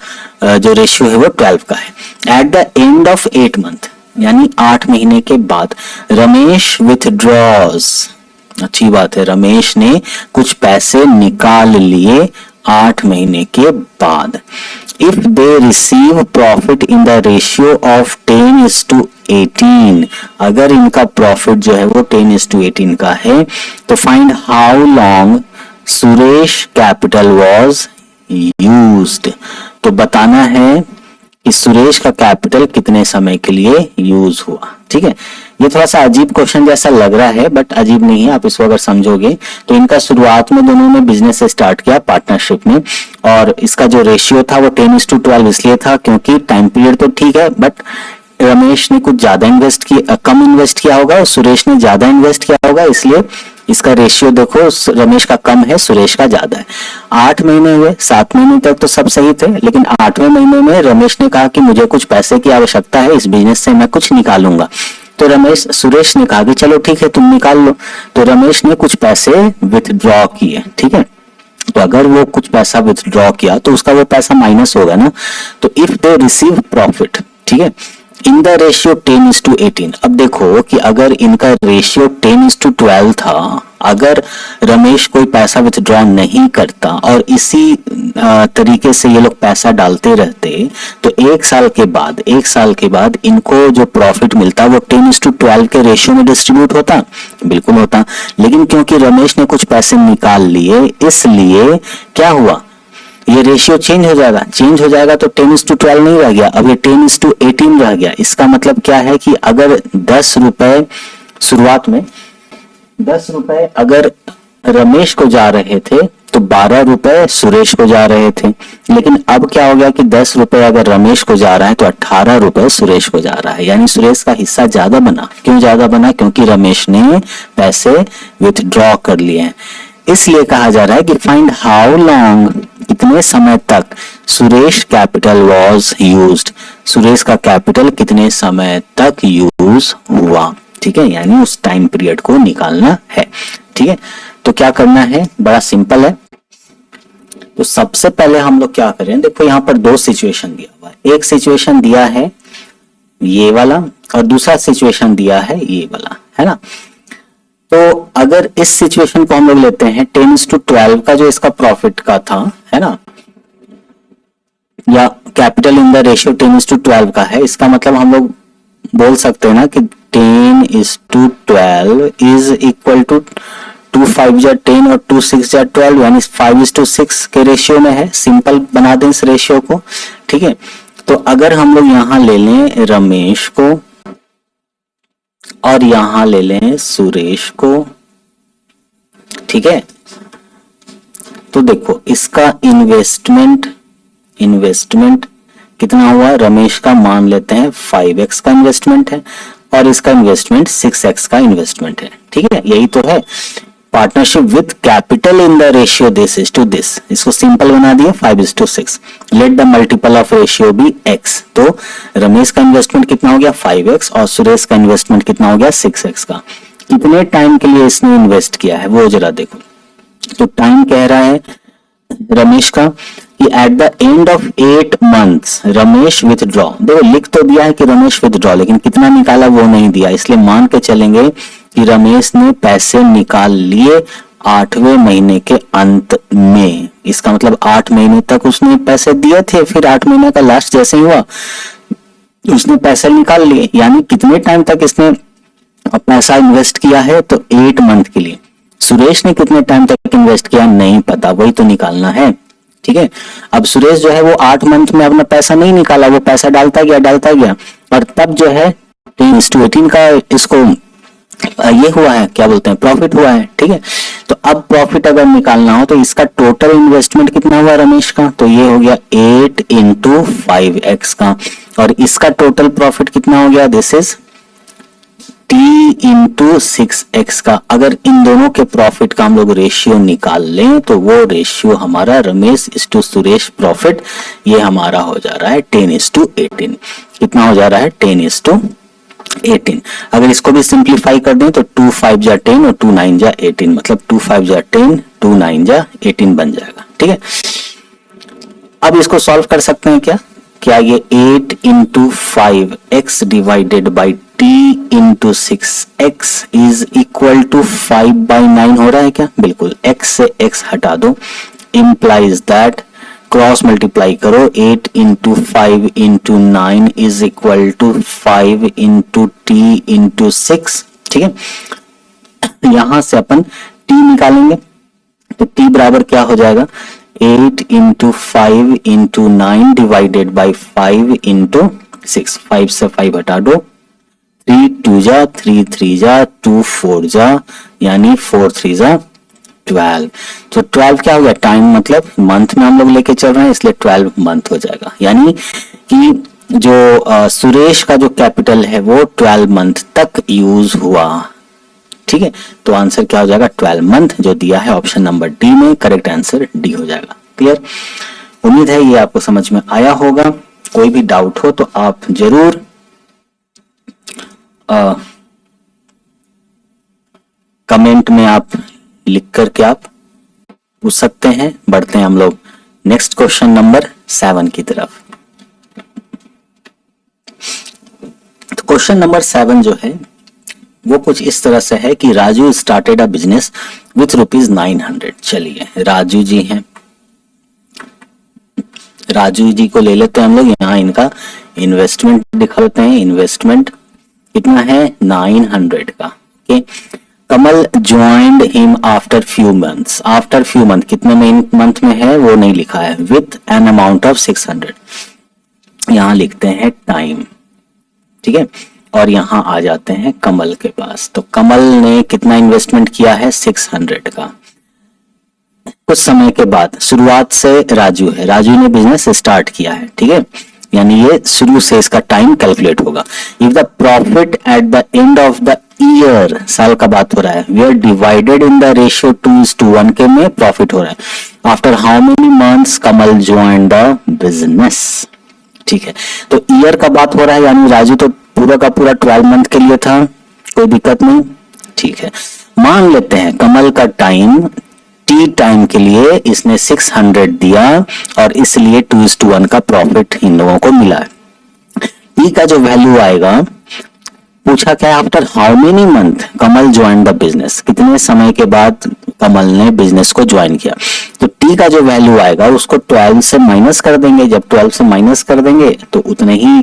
[SPEAKER 1] जो रेशियो है वो 12 का है। Eight the end of 8 month, यानी 8 महीने के बाद, रमेश विथड्रॉज। अच्छी बात है, रमेश ने कुछ पैसे निकाल लिए 8 महीने के बाद। If they receive profit in the ratio of 10:18, अगर इनका प्रॉफिट जो है वो 10:18 का है, तो find how long Suresh capital was used. तो बताना है कि सुरेश का कैपिटल कितने समय के लिए यूज हुआ। ठीक है, ये थोड़ा सा अजीब क्वेश्चन जैसा लग रहा है, बट अजीब नहीं है। आप इसको अगर समझोगे तो इनका शुरुआत में दोनों ने बिजनेस से स्टार्ट किया पार्टनरशिप में, और इसका जो रेशियो था वो 10:12 इसलिए था क्योंकि टाइम पीरियड तो ठीक है, बट रमेश ने कुछ ज्यादा कम इन्वेस्ट किया होगा और सुरेश ने ज्यादा इन्वेस्ट किया होगा, इसलिए इसका रेशियो देखो, रमेश का कम है, सुरेश का ज्यादा है। 8 महीने हुए, 7 महीने तक तो सब सही थे, लेकिन 8वें महीने में रमेश ने कहा कि मुझे कुछ पैसे की आवश्यकता है, इस बिजनेस से मैं कुछ निकालूंगा। तो सुरेश ने कहा कि चलो ठीक है, तुम निकाल लो। तो रमेश ने कुछ पैसे विथड्रॉ किए। ठीक है, तो अगर वो कुछ पैसा विथड्रॉ किया तो उसका वो पैसा माइनस होगा ना। तो इफ दे रिसीव प्रॉफिट, ठीक है, इन द रेशियो 10:18। अब देखो कि अगर इनका रेशियो 10:12 था, अगर रमेश कोई पैसा विथड्रॉ नहीं करता और इसी तरीके से ये लोग पैसा डालते रहते, तो 1 साल के बाद इनको जो प्रॉफिट मिलता वो 10:12 के रेशियो में डिस्ट्रीब्यूट होता, बिल्कुल होता। लेकिन क्योंकि रमेश ने कुछ पैसे निकाल लिए, इसलिए क्या हुआ, ये रेशियो चेंज हो जाएगा तो 10:12 नहीं रह गया, अब ये 10:18 रह गया। इसका मतलब क्या है कि अगर 10 रुपए शुरुआत में 10 रुपए अगर रमेश को जा रहे थे तो 12 रुपए सुरेश को जा रहे थे, लेकिन अब क्या हो गया कि 10 रुपए अगर रमेश को जा रहा है तो 18 रुपए सुरेश को जा रहा है, यानी सुरेश का हिस्सा ज्यादा बना। क्यों ज्यादा बना, क्योंकि रमेश ने पैसे विथड्रॉ कर लिए हैं। इसलिए कहा जा रहा है कि फाइंड हाउ लॉन्ग, कितने समय तक Suresh capital was used, Suresh का कैपिटल कितने समय तक यूज हुआ। ठीक है, यानी उस टाइम पीरियड को निकालना है। ठीक है, तो क्या करना है, बड़ा सिंपल है। तो सबसे पहले हम लोग क्या करें, देखो यहाँ पर 2 सिचुएशन दिया हुआ है। एक सिचुएशन दिया है ये वाला और दूसरा सिचुएशन दिया है ये वाला, है ना। तो अगर इस सिचुएशन को हम लोग लेते हैं 10:12 का जो इसका प्रॉफिट का था, है ना, या कैपिटल इन द रेशियो 10:12 का है, इसका मतलब हम लोग बोल सकते हैं ना कि 10:12 इज इक्वल टू 2 5 जा 10 और 2 6 जा 12, यानी 5:6 के रेशियो में है। सिंपल बना दें इस रेशियो को। ठीक है, तो अगर हम लोग यहां ले लें रमेश को और यहां ले लें सुरेश को, ठीक है, तो देखो इसका इन्वेस्टमेंट कितना हुआ, रमेश का मान लेते हैं 5x का इन्वेस्टमेंट है और इसका इन्वेस्टमेंट 6x का इन्वेस्टमेंट है। ठीक है, यही तो है partnership with capital in the ratio this is to this. इसको सिंपल बना दिए 5:6। Let the multiple of ratio be x। तो रमेश का इन्वेस्टमेंट कितना हो गया 5x और सुरेश का इन्वेस्टमेंट कितना हो गया 6x का। कितने टाइम के लिए इसने इन्वेस्ट किया है वो जरा देखो। तो टाइम कह रहा है रमेश का कि eight the end of 8 months Ramesh withdraw. देखो लिख तो दिया है कि रमेश विथड्रॉ, लेकिन कितना निकाला वो नहीं दिया, इसलिए मान के चलेंगे कि रमेश ने पैसे निकाल लिए 8वें महीने के अंत में। इसका मतलब 8 महीने तक उसने पैसे दिए थे, फिर 8 महीने का लास्ट जैसे ही हुआ उसने पैसे निकाल लिए। यानी कितने टाइम तक इसने पैसा इन्वेस्ट किया है, तो 8 मंथ के लिए। सुरेश ने कितने टाइम तक इन्वेस्ट किया नहीं पता, वही तो निकालना है। ठीक है, अब सुरेश जो है वो 8 मंथ में अपना पैसा नहीं निकाला, वो पैसा डालता गया और तब जो है 10:18 का इसको ये हुआ है, क्या बोलते हैं, प्रॉफिट हुआ है। ठीक है, तो अब प्रॉफिट अगर निकालना हो तो इसका टोटल इन्वेस्टमेंट कितना हुआ रमेश का, तो ये हो गया 8 इंटू 5x का, और इसका टोटल प्रॉफिट कितना हो गया, this is t into 6x का। अगर इन दोनों के प्रॉफिट का हम लोग रेशियो निकाल लें तो वो रेशियो हमारा रमेश इस टू सुरेश प्रॉफिट ये हमारा हो जा रहा है 10:18। कितना हो जा रहा है, 10:18। अगर इसको भी सिंप्लीफाई कर दें तो 2 5 जा 10 और 2 9 जा 18, मतलब 2 5 जा 10 2 9 जा 18 बन जाएगा। ठीक है, अब इसको सॉल्व कर सकते हैं क्या ये 8 into 5x divided by t into 6x is equal to 5/9 हो रहा है क्या, बिल्कुल। x से x हटा दो, इंप्लाइज दैट, क्रॉस मल्टीप्लाई करो, 8 into 5 into 9 is equal to 5 into t into 6। ठीक है, यहां से अपन t निकालेंगे तो t बराबर क्या हो जाएगा, 8 into 5 into 9 divided by 5 into 6। 5 से 5 हटा दो, 3 2 जा 3 3 जा 2 4 जा, यानी 4 3 जा 12। तो 12 क्या हो गया, टाइम मतलब मंथ में हम लोग लेके चल रहे हैं इसलिए 12 मंथ हो जाएगा। यानी कि जो सुरेश का जो कैपिटल है वो 12 मंथ तक यूज हुआ। ठीक है, तो आंसर क्या हो जाएगा, 12 मंथ जो दिया है ऑप्शन नंबर डी में, करेक्ट आंसर डी हो जाएगा। क्लियर, उम्मीद है ये आपको समझ में आया होगा। कोई भी डाउट हो तो आप जरूर कमेंट में आप लिख करके आप पूछ सकते हैं। बढ़ते हैं हम लोग नेक्स्ट क्वेश्चन नंबर 7 की तरफ। तो क्वेश्चन नंबर 7 जो है वो कुछ इस तरह से है कि Raju started a business with ₹900। चलिए राजू जी हैं, राजू जी को ले लेते हैं हम लोग। यहाँ इनका इन्वेस्टमेंट दिखा देते हैं। इन्वेस्टमेंट कितना है, 900 का। Okay, Kamal joined him after few months. After few month, कितने मंथ में है वो नहीं लिखा है, विथ एन अमाउंट ऑफ 600। यहां लिखते हैं टाइम। ठीक है, और यहां आ जाते हैं कमल के पास। तो कमल ने कितना इन्वेस्टमेंट किया है, 600 का। कुछ समय के बाद, शुरुआत से राजू है, राजू ने बिजनेस स्टार्ट किया है। ठीक है, यानी ये शुरू से इसका टाइम कैलकुलेट होगा। If the profit at the end of the year, साल का बात हो रहा है, we are divided in the ratio 2:1 के में प्रॉफिट हो रहा है। After how many months Kamal join the business. ठीक है, तो ईयर का बात हो रहा है, यानी राजू तो पूरा का पूरा 12 मंथ के लिए था, कोई दिक्कत नहीं। ठीक है, मान लेते हैं कमल का टाइम टी टाइम के लिए इसने 600 दिया और इसलिए 2:1 का प्रॉफिट इन लोगों को मिला है। ई का जो वैल्यू आएगा, पूछा क्या है, after how many month Kamal join the business, कितने समय के बाद कमल ने बिजनेस को ज्वाइन किया। तो टी का जो वैल्यू आएगा उसको 12 से माइनस कर देंगे। जब 12 से माइनस कर देंगे तो उतने ही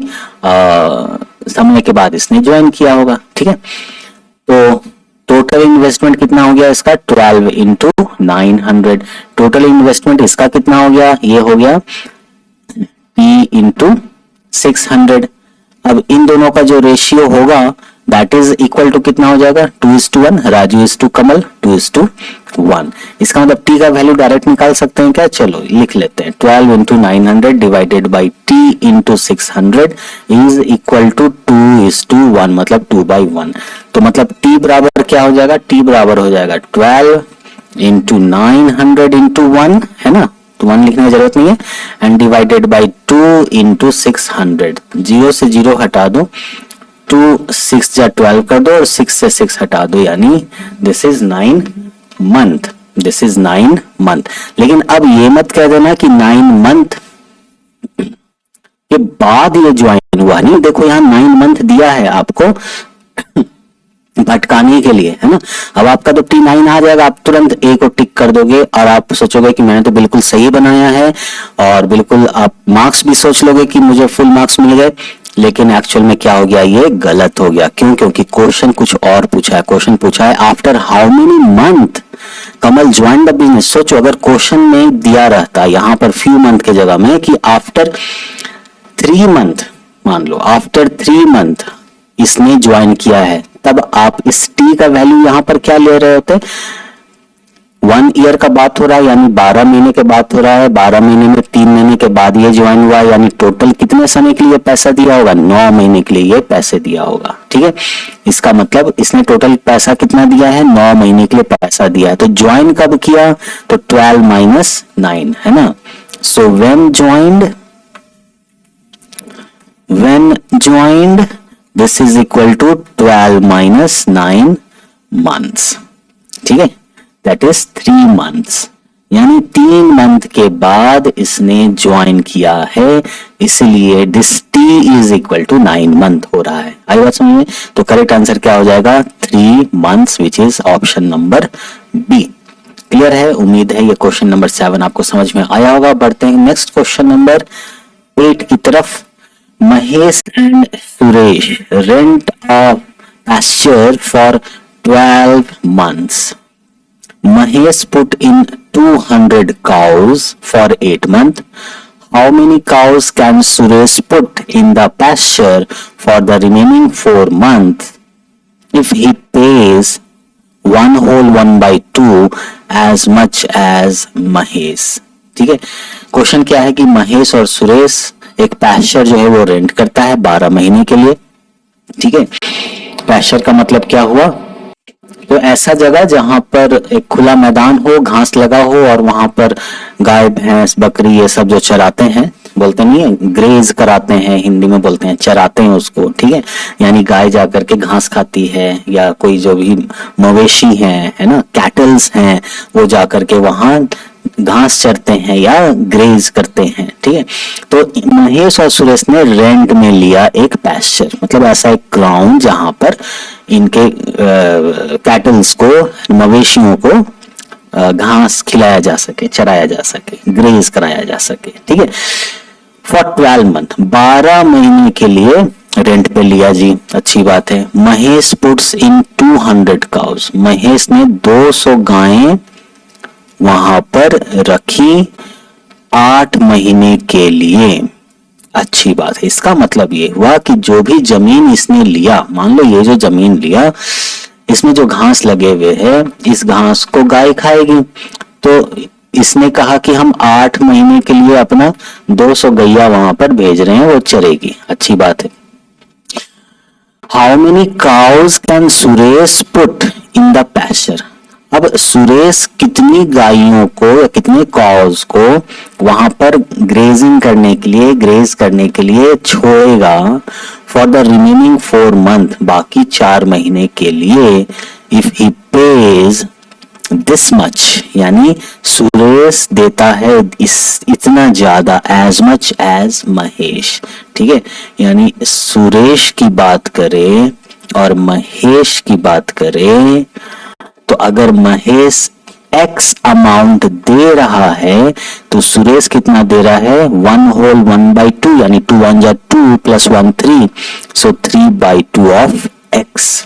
[SPEAKER 1] समय के बाद इसने ज्वाइन किया होगा। ठीक है, तो टोटल इन्वेस्टमेंट कितना हो गया इसका, 12 इंटू 900। टोटल इन्वेस्टमेंट इसका कितना हो गया, ये हो गया P इंटू 600। अब इन दोनों का जो रेशियो होगा दैट इज इक्वल टू कितना हो जाएगा, 2:1, राजू इज टू कमल 2:1। इसका मतलब टी का वैल्यू डायरेक्ट निकाल सकते हैं क्या, चलो लिख लेते हैं। 12 into 900 divided by t into 600 is equal to 2:1, मतलब 2/1। तो मतलब टी बराबर क्या हो जाएगा, टी बराबर हो जाएगा 12 इंटू 900 इंटू 1, है ना, तो 1 लिखने की जरूरत नहीं है, एंड डिवाइडेड बाई 2 इंटू 600। 0 से 0 हटा दो, 2 6 जा 12 कर दो और 6 से 6 हटा दो, यानी this is 9 month. This is 9 month. लेकिन अब ये मत कह देना कि 9 मंथ के बाद ये ज्वाइन हुआ, नहीं, देखो यहाँ 9 मंथ दिया है आपको भटकाने के लिए, है ना। अब आपका तो T9 आ जाएगा, आप तुरंत A को टिक कर दोगे और आप सोचोगे कि मैंने तो बिल्कुल सही बनाया है, और बिल्कुल आप मार्क्स भी सोच लोगे कि मुझे फुल मार्क्स मिल गए। लेकिन एक्चुअल में क्या हो गया, ये गलत हो गया। क्यों? क्योंकि क्वेश्चन कुछ और पूछा है। क्वेश्चन पूछा है after how many month Kamal join the business. सोचो अगर क्वेश्चन में दिया रहता यहाँ पर फ्यू मंथ के जगह में कि आफ्टर 3 मंथ, मान लो आफ्टर 3 मंथ इसने ज्वाइन किया है, तब आप इस टी का वैल्यू यहां पर क्या ले रहे होते, 1 ईयर का बात हो रहा है, यानी 12 महीने के बात हो रहा है। 12 महीने में 3 महीने के बाद ये ज्वाइन हुआ, यानी टोटल कितने समय के लिए पैसा दिया होगा, 9 महीने के लिए ये पैसे दिया होगा। ठीक है, इसका मतलब इसने टोटल पैसा कितना दिया है, 9 महीने के लिए पैसा दिया है। तो ज्वाइन कब किया, तो 12 - 9, है ना। So when joined this is equal to 12 - 9 months। ठीक है, that is 3 months, यानी 3 मंथ के बाद इसने ज्वाइन किया है, इसलिए this t is equal to 9 month हो रहा है। आई बात समझ में? तो करेक्ट आंसर क्या हो जाएगा, 3 months, which is option number B. Clear है? उम्मीद है ये क्वेश्चन नंबर 7 आपको समझ में आया होगा। बढ़ते हैं नेक्स्ट क्वेश्चन नंबर 8 की तरफ। Mahesh and Suresh rent a pasture for 12 months. Mahesh put in 200 cows for 8 months. How many cows can Suresh put in the pasture for the remaining 4 months if he pays 1/2 as much as Mahesh? ठीक है, question क्या है कि महेश और सुरेश एक pasture जो है वो रेंट करता है 12 महीने के लिए। ठीक है, पैस्चर का मतलब क्या हुआ, तो ऐसा जगह जहां पर एक खुला मैदान हो, घास लगा हो, और वहां पर गाय भैंस बकरी ये सब जो चराते हैं, बोलते नहीं है ग्रेज कराते हैं, हिंदी में बोलते हैं चराते हैं उसको। ठीक है, यानी गाय जाकर के घास खाती है, या कोई जो भी मवेशी है ना, कैटल्स हैं, वो जाकर के वहां घास चरते हैं या ग्रेज करते हैं। ठीक है, तो महेश और सुरेश ने रेंट में लिया एक पैस्चर, मतलब ऐसा एक ग्राउंड जहां पर इनके कैटल्स को, मवेशियों को घास खिलाया जा सके, चराया जा सके, ग्रेज कराया जा सके। ठीक है, फॉर 12 मंथ, 12 महीने के लिए रेंट पे लिया जी, अच्छी बात है। Mahesh puts in 200 cows, Mahesh ने 200 गायें वहां पर रखी 8 महीने के लिए। अच्छी बात है, इसका मतलब ये हुआ कि जो भी जमीन इसने लिया, मान लो ये जो जमीन लिया, इसमें जो घास लगे हुए है, इस घास को गाय खाएगी, तो इसने कहा कि हम 8 महीने के लिए अपना 200 गैया वहां पर भेज रहे हैं, वो चरेगी। अच्छी बात है। How many cows can Suresh put in the pasture, अब सुरेश कितनी गायों को या कितने काउज को वहां पर ग्रेजिंग करने के लिए, ग्रेज करने के लिए छोड़ेगा फॉर द रिमेनिंग 4 मंथ, बाकी 4 महीने के लिए। If he page this much, यानी सुरेश देता है इतना ज्यादा, एज मच एज महेश। ठीक है, यानी सुरेश की बात करें और महेश की बात करें, तो अगर महेश x अमाउंट दे रहा है तो सुरेश कितना दे रहा है, 1/2, यानी 2 1 जा 2 + 1 3, सो 3/2 ऑफ x।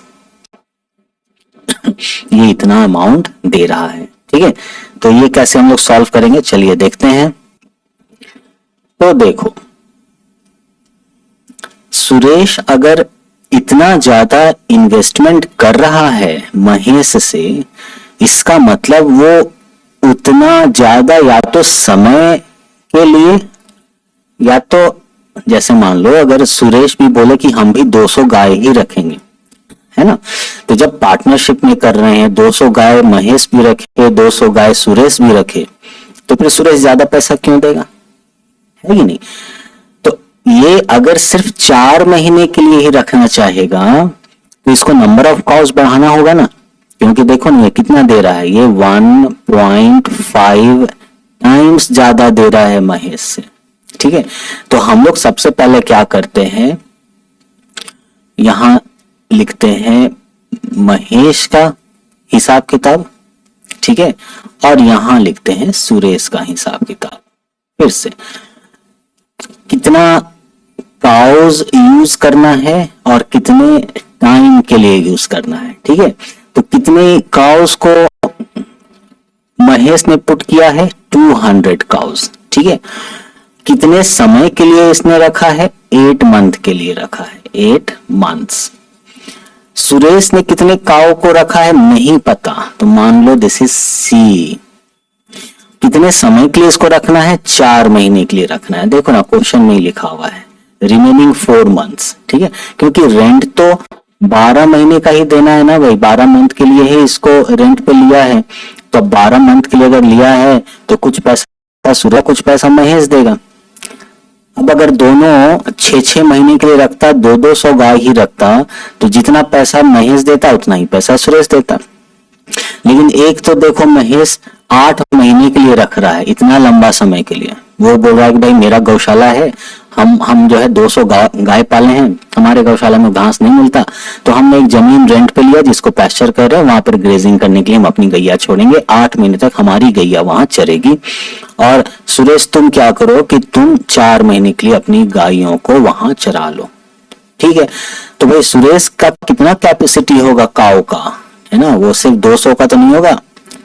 [SPEAKER 1] ये इतना अमाउंट दे रहा है। ठीक है, तो ये कैसे हम लोग सॉल्व करेंगे, चलिए देखते हैं। तो देखो, सुरेश अगर इतना ज्यादा इन्वेस्टमेंट कर रहा है महेश से, इसका मतलब वो उतना ज्यादा या तो समय के लिए, या तो जैसे मान लो अगर सुरेश भी बोले कि हम भी 200 गाय ही रखेंगे, है ना, तो जब पार्टनरशिप में कर रहे हैं, 200 गाय महेश भी रखे, 200 गाय सुरेश भी रखे, तो फिर सुरेश ज्यादा पैसा क्यों देगा, है कि नहीं। ये अगर सिर्फ 4 महीने के लिए ही रखना चाहेगा तो इसको नंबर ऑफ काउस बढ़ाना होगा ना, क्योंकि देखो ना ये कितना दे रहा है, ये 1.5 टाइम्स ज्यादा दे रहा है महेश से। ठीक है, तो हम लोग सबसे पहले क्या करते हैं, यहां लिखते हैं महेश का हिसाब किताब, ठीक है, और यहां लिखते हैं सुरेश का हिसाब किताब। फिर से कितना काउज यूज करना है और कितने टाइम के लिए यूज करना है, ठीक है। तो कितने काउज को महेश ने पुट किया है, 200 काउज, ठीक है। कितने समय के लिए इसने रखा है, 8 मंथ के लिए रखा है, 8 मंथ्स। सुरेश ने कितने काउ को रखा है नहीं पता, तो मान लो दिस इज सी। कितने समय के लिए इसको रखना है, 4 महीने के लिए रखना है। देखो ना क्वेश्चन में लिखा हुआ है रिमेनिंग 4 मंथ्स, ठीक है, क्योंकि रेंट तो 12 महीने का ही देना है ना भाई, 12 मंथ के लिए ही इसको रेंट पे लिया है। तो 12 मंथ के लिए अगर लिया है तो कुछ पैसा सूर्य, कुछ पैसा महेश देगा। अब अगर दोनों 6-6 महीने के लिए रखता, 200 गाय ही रखता, तो जितना पैसा महेश देता उतना ही पैसा सुरेश देता। लेकिन एक तो देखो महेश 8 महीने के लिए रख रहा है, इतना लंबा समय के लिए। वो बोल रहा है कि भाई मेरा गौशाला है, हम जो है 200 गाय पाले हैं, हमारे गौशाला में घास नहीं मिलता, तो हमने एक जमीन रेंट पे लिया जिसको पैस्चर कर रहे हैं, वहां पर ग्रेजिंग करने के लिए हम अपनी गैया छोड़ेंगे, 8 महीने तक हमारी गैया वहां चरेगी। और सुरेश तुम क्या करो कि तुम 4 महीने के लिए अपनी गायों को वहां चरा लो, ठीक है। तो भाई सुरेश का कितना कैपेसिटी होगा काऊ का, है ना, वो सिर्फ 200 का तो नहीं होगा,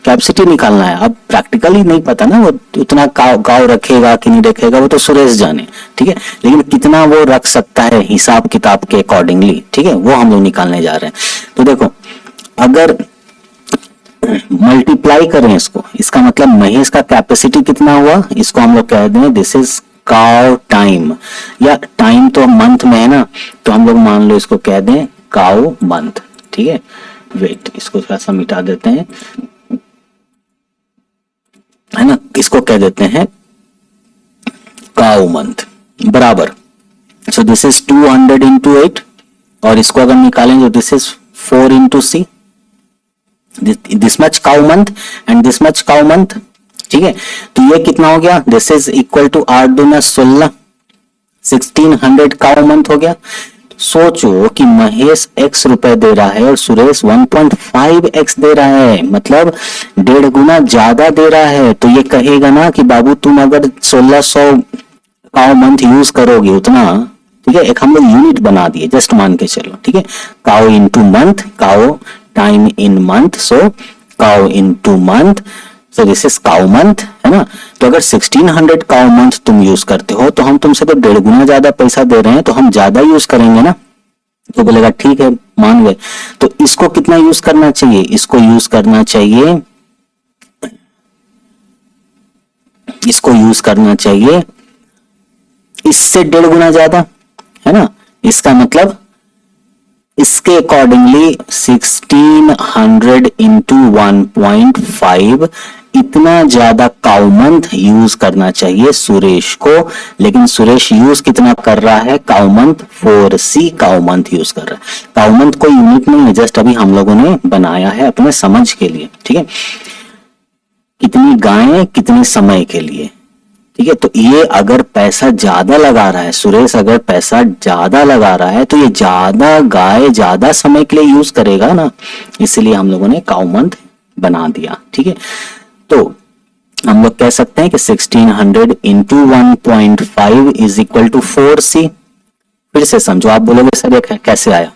[SPEAKER 1] कैपेसिटी निकालना है। अब प्रैक्टिकली नहीं पता ना वो उतना गाँव रखेगा कि नहीं रखेगा, वो तो सुरेश जाने, ठीक है। लेकिन कितना वो रख सकता है हिसाब किताब के अकॉर्डिंगली, ठीक है, वो हम लोग निकालने जा रहे हैं। तो देखो अगर मल्टीप्लाई करें इसको, इसका मतलब महेश का कैपेसिटी कितना हुआ, इसको हम लोग कह दें दिस इज काउ टाइम, या टाइम तो मंथ में है ना, तो हम लोग मान लो इसको कह दें काउ मंथ, ठीक है। वेट, इसको थोड़ा सा मिटा देते हैं, है ना, इसको कह देते हैं काउ मंथ बराबर। सो दिस इज 200 इंटू 8, और इसको अगर निकालेंगे this is 4 into C, this much cow month and this much cow month, ठीक है। तो ये कितना हो गया, दिस इज इक्वल टू 8 दूना 16, 1600 काउ मंथ हो गया। सोचो कि महेश x रुपए दे रहा है और सुरेश 1.5x दे रहा है, मतलब 1.5 गुना ज्यादा दे रहा है। तो ये कहेगा ना कि बाबू तुम अगर 1600 काउ मंथ यूज करोगे उतना, ठीक है, एक हम लोग यूनिट बना दिए, जस्ट मान के चलो, ठीक है, cow into month, cow time in month, so cow into month, so this is cow month, है ना। तो अगर 1600 काउ मंथ तुम यूज करते हो तो हम तुमसे तो 1.5 गुना ज्यादा पैसा दे रहे हैं, तो हम ज्यादा यूज करेंगे ना। तो बोलेगा ठीक है मान गए। तो इसको कितना यूज करना चाहिए, इसको यूज करना चाहिए, इसको यूज करना चाहिए इससे 1.5 गुना ज्यादा, है ना। इसका मतलब इसके अकॉर्डिंगली 1600 इंटू 1.5 इतना ज्यादा काउ मंथ यूज करना चाहिए सुरेश को। लेकिन सुरेश यूज कितना कर रहा है, cow month 4C cow month use कर रहा है। काउ मंथ कोई यूनिट नहीं है, जस्ट अभी हम लोगों ने बनाया है अपने समझ के लिए, ठीक है। कितनी गायें कितने समय के लिए, ठीक है। तो ये अगर पैसा ज्यादा लगा रहा है सुरेश, अगर पैसा ज्यादा लगा रहा है तो ये ज्यादा गाय ज्यादा समय के लिए यूज करेगा ना, इसलिए हम लोगों ने काउ मंथ बना दिया, ठीक है। तो हम लोग कह सकते हैं कि 1600 into 1.5 is equal to 4C। फिर से समझो, आप बोलोगे सर ये कैसे आया,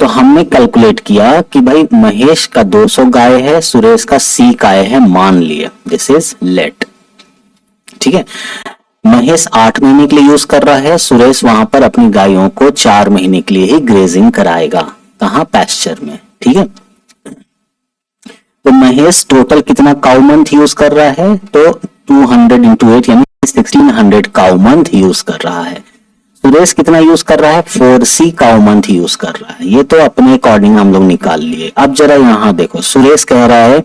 [SPEAKER 1] तो हमने कैलकुलेट किया कि भाई महेश का 200 गाय है, सुरेश का C गाय है, मान लिए, दिस इज लेट, ठीक है। महेश 8 महीने के लिए यूज कर रहा है, सुरेश वहां पर अपनी गायों को 4 महीने के लिए ही ग्रेजिंग कराएगा, कहां, पैस्चर में, ठीक है। तो महेश टोटल कितना काउ मंथ यूज कर रहा है, तो 200 इंटू 8 यानी 1600 काउ मंथ यूज कर रहा है। सुरेश कितना यूज कर रहा है, 4C काउ मंथ यूज कर रहा है। ये तो अपने अकॉर्डिंग हम लोग निकाल लिए। अब जरा यहां देखो, सुरेश कह रहा है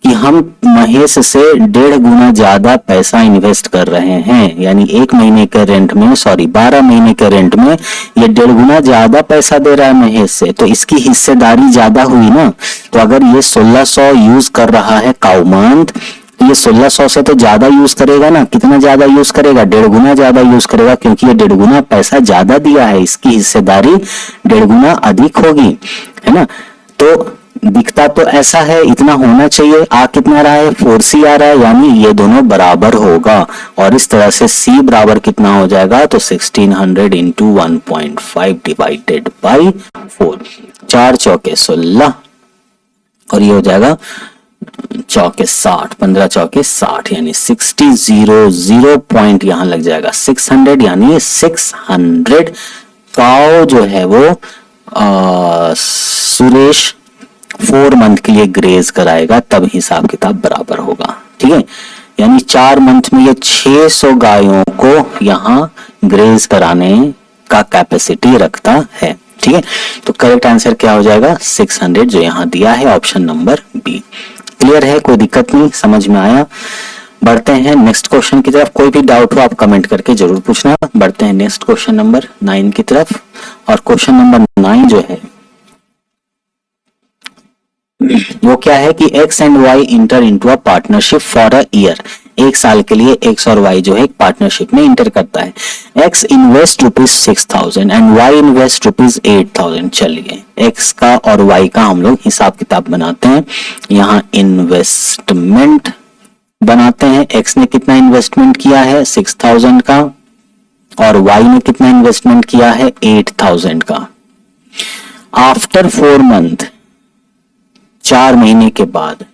[SPEAKER 1] कि हम महेश से 1.5 गुना ज्यादा पैसा इन्वेस्ट कर रहे हैं, यानी 1 महीने के रेंट में, सॉरी 12 महीने के रेंट में ये 1.5 गुना ज्यादा पैसा दे रहा है महेश से, तो इसकी हिस्सेदारी ज्यादा हुई ना। तो अगर ये 1600 यूज कर रहा है काउ मंथ, तो ये 1600 से तो ज्यादा यूज करेगा ना, कितना ज्यादा यूज करेगा, 1.5 गुना ज्यादा यूज करेगा, क्योंकि ये 1.5 गुना पैसा ज्यादा दिया है, इसकी हिस्सेदारी 1.5 गुना अधिक होगी, है ना। तो दिखता तो ऐसा है, इतना होना चाहिए, आ कितना रहा है 4C आ रहा है, यानी ये दोनों बराबर होगा, और इस तरह से C बराबर कितना हो जाएगा, तो 1600 इंटू 1.5 डिवाइडेड बाई 4, 4 चौके 16, और ये हो जाएगा चौके 60, 15 चौके 60, यानी 0 पॉइंट यहां लग जाएगा 600, यानी 600 काउ जो है वो सुरेश 4 मंथ के लिए ग्रेज कराएगा, तब हिसाब किताब बराबर होगा, ठीक है। यानी 4 मंथ में ये 600 गायों को यहाँ ग्रेज कराने का कैपेसिटी रखता है, ठीक है। तो करेक्ट आंसर क्या हो जाएगा 600, जो यहाँ दिया है ऑप्शन नंबर बी। क्लियर है, कोई दिक्कत नहीं, समझ में आया। बढ़ते हैं नेक्स्ट क्वेश्चन की तरफ, कोई भी डाउट हो आप कमेंट करके जरूर पूछना। बढ़ते हैं नेक्स्ट क्वेश्चन नंबर 9 की तरफ, और क्वेश्चन नंबर 9 जो है वो क्या है कि X and Y enter into a partnership for a year, एक साल के लिए एक्स और वाई जो है एक पार्टनरशिप में इंटर करता है। X invest ₹6000 and Y invest ₹8000। चलिए एक्स का और वाई का हम लोग हिसाब किताब बनाते हैं। यहाँ इन्वेस्टमेंट बनाते हैं, एक्स ने कितना इन्वेस्टमेंट किया है 6000 का, और वाई ने कितना इन्वेस्टमेंट किया है 8000 का। आफ्टर 4 मंथ, 4 महीने के बाद,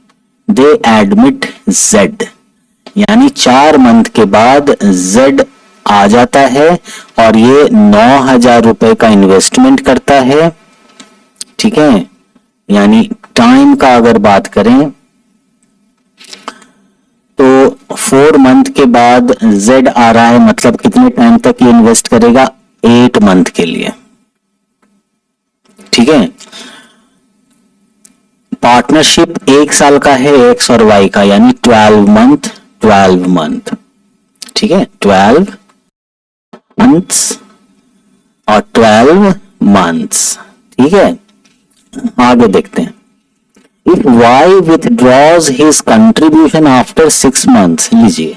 [SPEAKER 1] दे एडमिट जेड, यानी 4 मंथ के बाद जेड आ जाता है और ये 9000 रुपए का इन्वेस्टमेंट करता है, ठीक है। यानी टाइम का अगर बात करें तो 4 मंथ के बाद जेड आ रहा है, मतलब कितने टाइम तक ये इन्वेस्ट करेगा 8 मंथ के लिए, ठीक है। पार्टनरशिप 1 साल का है एक्स और वाई का, यानी 12 मंथ, ठीक है, 12 मंथ्स और 12 मंथ्स, ठीक है। आगे देखते हैं। If Y withdraws his contribution after 6 months, लीजिए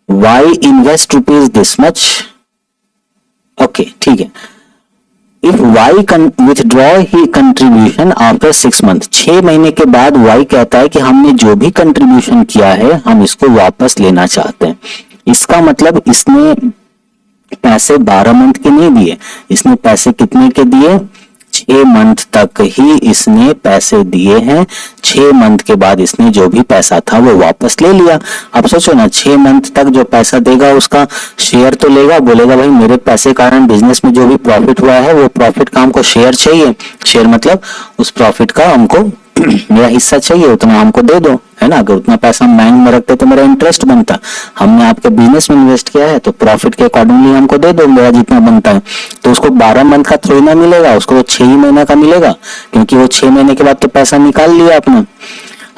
[SPEAKER 1] Y invest rupees this much, okay, ठीक है। If Y withdraw he contribution after 6 month, 6 महीने के बाद Y कहता है कि हमने जो भी कंट्रीब्यूशन किया है हम इसको वापस लेना चाहते हैं। इसका मतलब इसने पैसे 12 मंथ के नहीं दिए, इसने पैसे कितने के दिए 6 मंथ तक ही इसने पैसे दिए हैं। 6 मंथ के बाद इसने जो भी पैसा था वो वापस ले लिया। अब सोचो ना, 6 मंथ तक जो पैसा देगा उसका शेयर तो लेगा, बोलेगा भाई मेरे पैसे कारण बिजनेस में जो भी प्रॉफिट हुआ है वो प्रॉफिट का हमको शेयर चाहिए। शेयर मतलब उस प्रॉफिट का हमको मेरा हिस्सा चाहिए, उतना हमको दे दो, है ना। अगर उतना पैसा हम बैंक में रखते तो मेरा इंटरेस्ट बनता, हमने आपके बिजनेस में इन्वेस्ट किया है तो प्रॉफिट के अकॉर्डिंगली हमको दे दो, मेरा जितना बनता है। तो उसको 12 मंथ का थोड़ी ना मिलेगा, उसको तो 6 ही महीना का मिलेगा, क्योंकि वो 6 महीने के बाद तो पैसा निकाल लिया अपना।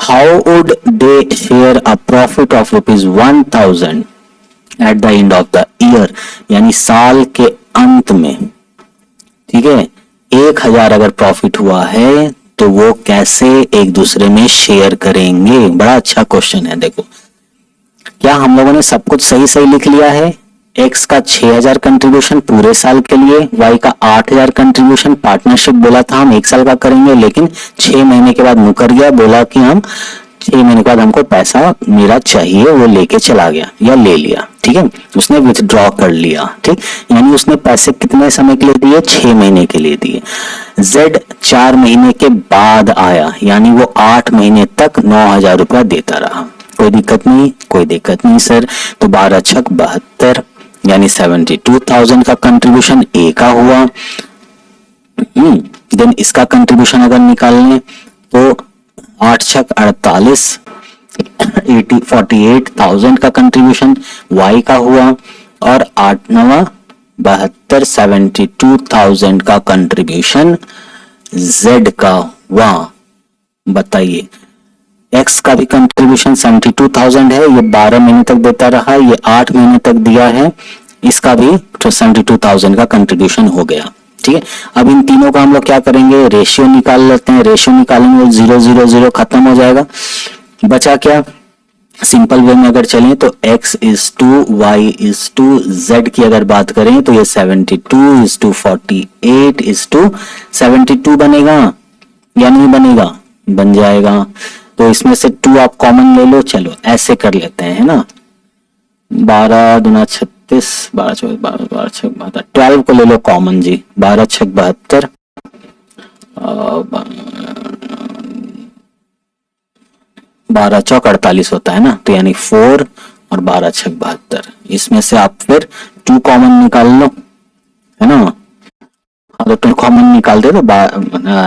[SPEAKER 1] How would they share a profit of ₹1000 eight the end of the year, यानी साल के अंत में, ठीक है। 1000 अगर प्रॉफिट हुआ है तो वो कैसे एक दूसरे में शेयर करेंगे। बड़ा अच्छा क्वेश्चन है। देखो क्या हम लोगों ने सब कुछ सही सही लिख लिया है। एक्स का 6000 कंट्रीब्यूशन पूरे साल के लिए, वाई का 8000 कंट्रीब्यूशन, पार्टनरशिप बोला था हम 1 साल का करेंगे, लेकिन 6 महीने के बाद मुकर गया, बोला कि हम 6 महीने के बाद हमको पैसा मेरा चाहिए, वो लेके चला गया या ले लिया, ठीक है। उसने विथड्रॉ कर लिया, ठीक। यानी उसने पैसे कितने समय के लिए दिए 6 महीने के लिए दिए। जेड 4 महीने के बाद आया, यानी वो 8 महीने तक 9000 रुपया देता रहा। कोई दिक्कत नहीं, कोई दिक्कत नहीं सर। तो 12 छक 72, यानी 72,000 का कंट्रीब्यूशन ए का हुआ। देन इसका कंट्रीब्यूशन अगर निकालने तो 8 छक 48, 48,000 का कंट्रीब्यूशन वाई का हुआ, और 8 9 72, 72,000 का कंट्रीब्यूशन जेड का हुआ। बताइए एक्स का भी कंट्रीब्यूशन 72,000 है, ये 12 महीने तक देता रहा, ये 8 महीने तक दिया है, इसका भी 72,000 का कंट्रीब्यूशन हो गया, ठीक है। अब इन तीनों का हम लोग क्या करेंगे, रेशियो निकाल लेते हैं। रेशियो निकालेंगे 0 0 0 खत्म हो जाएगा। बचा क्या, सिंपल वे में अगर चलें तो x is to Y is to z की अगर बात करें तो ये 72 इज टू 48 इज टू 72 बनेगा या नहीं बनेगा, बन जाएगा। तो इसमें से 2 आप कॉमन ले लो, चलो ऐसे कर लेते हैं, है ना। 12 दूना 36, 12 24 12 6 72, 12 को ले लो कॉमन जी, 12 6 72, 12 चौक 48 होता है ना, तो यानी 4 और 12 6 72, इसमें से आप फिर 2 कॉमन निकाल लो, है ना। हाँ तो 2 कॉमन निकाल दे तो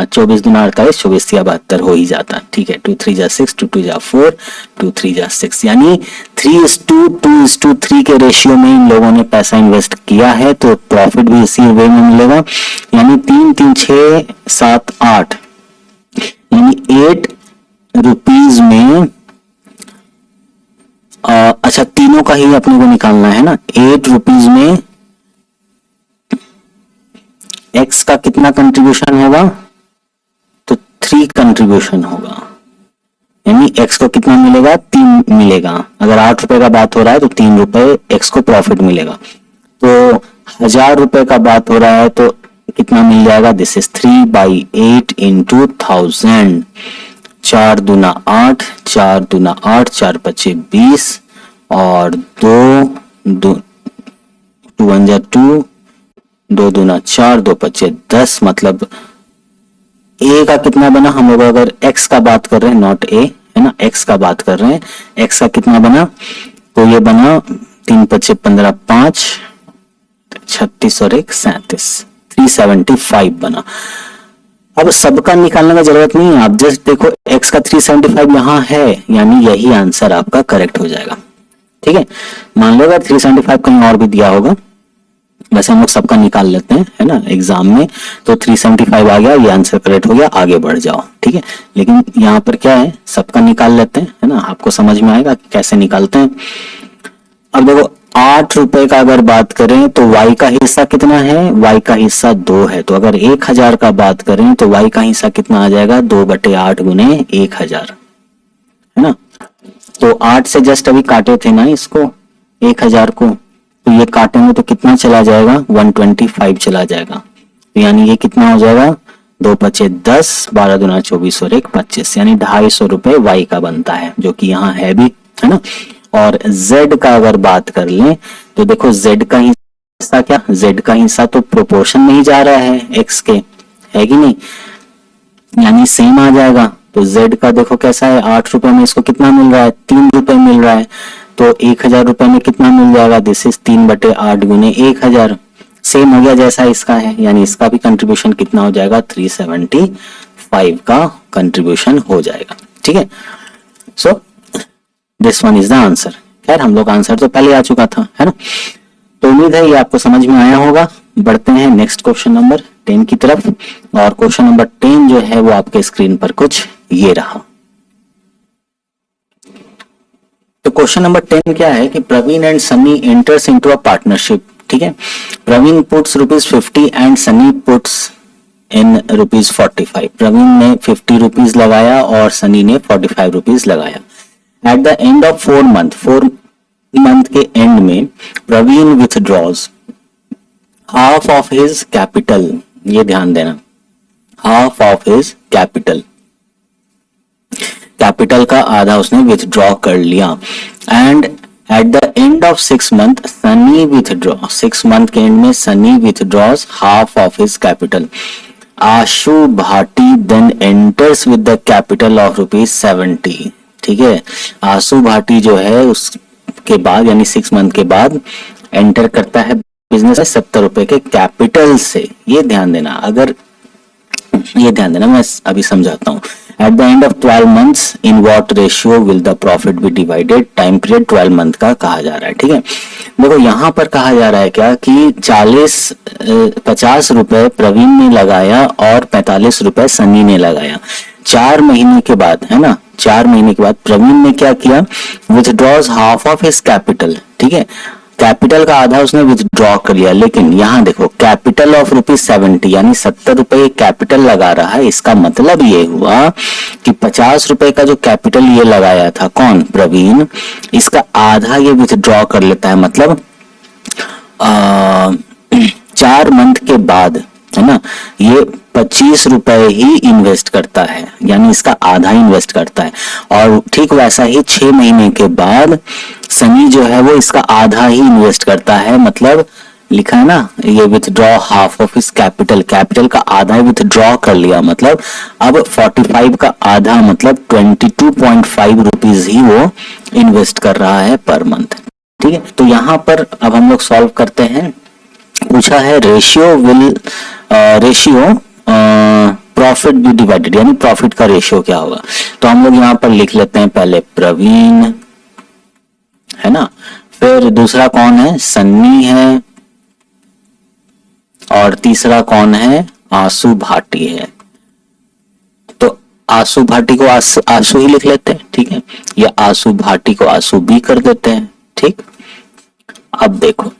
[SPEAKER 1] 24 दूना 48, 24 या 72 हो ही जाता है, ठीक है। 2 3 जा 6, 2 2 जा 4, 2 3 जा 6, यानी 3:2:3 के रेशियो में इन लोगों ने पैसा इन्वेस्ट किया है, तो प्रॉफिट भी इसी वे में मिलेगा, यानी 3 3 6 7 8, यानी 8 रुपीज में अच्छा तीनों का ही अपने को निकालना है ना। 8 रुपीज में एक्स का कितना कंट्रीब्यूशन होगा, तो 3 कंट्रीब्यूशन होगा, यानी एक्स को कितना मिलेगा, 3 मिलेगा। अगर 8 रुपए का बात हो रहा है तो 3 रुपए एक्स को प्रॉफिट मिलेगा। तो 1000 रुपए का बात हो रहा है तो कितना मिल जाएगा, दिस इज 3/8 इंटू 1000, 4 दूना 8, 4 दूना 8, 4 पचे 20 और 2 2 2 दूना 4, 2 पचे 10, मतलब ए का कितना बना, हम लोग अगर एक्स का बात कर रहे हैं, नॉट ए, है ना, एक्स का बात कर रहे हैं, एक्स का कितना बना, तो ये बना 3 पचे 15 5, 36 और 1 37, 375 बना। अब सबका निकालने का जरूरत नहीं है, आप जस्ट देखो x का 375 यहाँ है, यानी यही आंसर आपका करेक्ट हो जाएगा, ठीक है। मान लो अगर 375 कहीं और भी दिया होगा, वैसे हम लोग सबका निकाल लेते हैं, है ना, एग्जाम में, तो 375 आ गया, ये आंसर करेक्ट हो गया, आगे बढ़ जाओ, ठीक है। लेकिन यहाँ पर क्या है, सबका निकाल लेते हैं, है ना, आपको समझ में आएगा कि कैसे निकालते हैं। अब देखो 8 रुपए का अगर बात करें तो y का हिस्सा कितना है, y का हिस्सा 2 है, तो अगर 1000 का बात करें तो y का हिस्सा कितना आ जाएगा, 2/8 गुने 1000, है ना। तो 8 से जस्ट अभी काटे थे ना इसको, 1000 को, तो ये काटेंगे तो कितना चला जाएगा, 125 चला जाएगा, तो यानी ये कितना हो जाएगा, 2 पचे 10, 12 दूना 24 और 1 25, यानी 250 रुपए y का बनता है, जो कि यहाँ है भी, है ना। और z का अगर बात कर लें तो देखो z का हिस्सा क्या, z का हिस्सा तो प्रोपोर्शन में ही जा रहा है x के, है कि नहीं, यानी सेम आ जाएगा। तो z का देखो कैसा है, 8 रुपए में इसको कितना मिल रहा है, 3 रुपए मिल रहा है, तो 1000 रुपए में कितना मिल जाएगा, दिस इज 3/8 गुने 1000, सेम हो गया जैसा इसका है, यानी इसका भी कंट्रीब्यूशन कितना हो जाएगा, 375 का कंट्रीब्यूशन हो जाएगा, ठीक है। So this one is the answer. खैर हम लोग आंसर तो पहले आ चुका था, है ना, तो उम्मीद है ये आपको समझ में आया होगा। बढ़ते हैं नेक्स्ट क्वेश्चन नंबर 10 की तरफ, और क्वेश्चन नंबर 10 जो है वो आपके स्क्रीन पर कुछ ये रहा। तो क्वेश्चन नंबर 10 क्या है कि Praveen and Sunny enters into a partnership, ठीक है। Praveen puts ₹50 and Sunny puts in ₹45। Praveen ने 50 रुपीज लगाया और सनी ने 45 रुपीज लगाया। At the end of 4 month के एंड में Praveen withdraws half of his capital, ये ध्यान देना, half of his capital, capital का आधा उसने विथड्रॉ कर लिया। And at the end of 6 month Sunny withdraw, 6 month के एंड में Sunny withdraws half of his capital. Ashu Bhati then enters with the capital of ₹70, ठीक है। आशु भाटी जो है उसके बाद यानी 6 मंथ के बाद एंटर करता है बिजनेस 70 रुपए के कैपिटल से, ये ध्यान देना, अगर ये ध्यान देना, मैं अभी समझाता हूँ। At the end of 12 months in what ratio will the profit be divided, time period 12 month का कहा जा रहा है, ठीक है। देखो यहाँ पर कहा जा रहा है क्या कि 50 रुपए प्रवीण ने लगाया और 45 रुपए सनी ने लगाया। 4 महीने के बाद, है ना, 4 महीने के बाद प्रवीण ने क्या किया, विथड्रॉज हाफ ऑफ हिज कैपिटल, ठीक है। कैपिटल का आधा उसने विथड्रॉ कर लिया, लेकिन यहाँ देखो कैपिटल ऑफ ₹70 यानी 70 रुपए कैपिटल लगा रहा है। इसका मतलब ये हुआ कि 50 रुपए का जो कैपिटल ये लगाया था कौन, प्रवीण, इसका आधा ये विथड्रॉ कर लेता है। मतलब 4 मंथ के बाद, है ना, ये 25 रुपए ही इन्वेस्ट करता है, यानी इसका आधा इन्वेस्ट करता है। और ठीक वैसा ही 6 महीने के बाद सनी जो है वो इसका आधा ही इन्वेस्ट करता है। मतलब लिखा है ना, ये withdraw half of his capital, capital का आधा विथड्रॉ कर लिया। मतलब अब 45 का आधा मतलब 22.5 रुपीज ही वो इन्वेस्ट कर रहा है पर मंथ। ठीक है, तो यहाँ पर अब हम लोग सॉल्व करते हैं। पूछा है रेशियो प्रॉफिट बी डिवाइडेड, यानी प्रॉफिट का रेशियो क्या होगा। तो हम लोग यहाँ पर लिख लेते हैं पहले प्रवीण, है ना, फिर दूसरा कौन है, सन्नी है, और तीसरा कौन है, आंसू भाटी है। तो आंसू भाटी को आंसू ही लिख लेते हैं, ठीक है, या आंसू भाटी को आंसू बी कर देते हैं। ठीक, अब देखो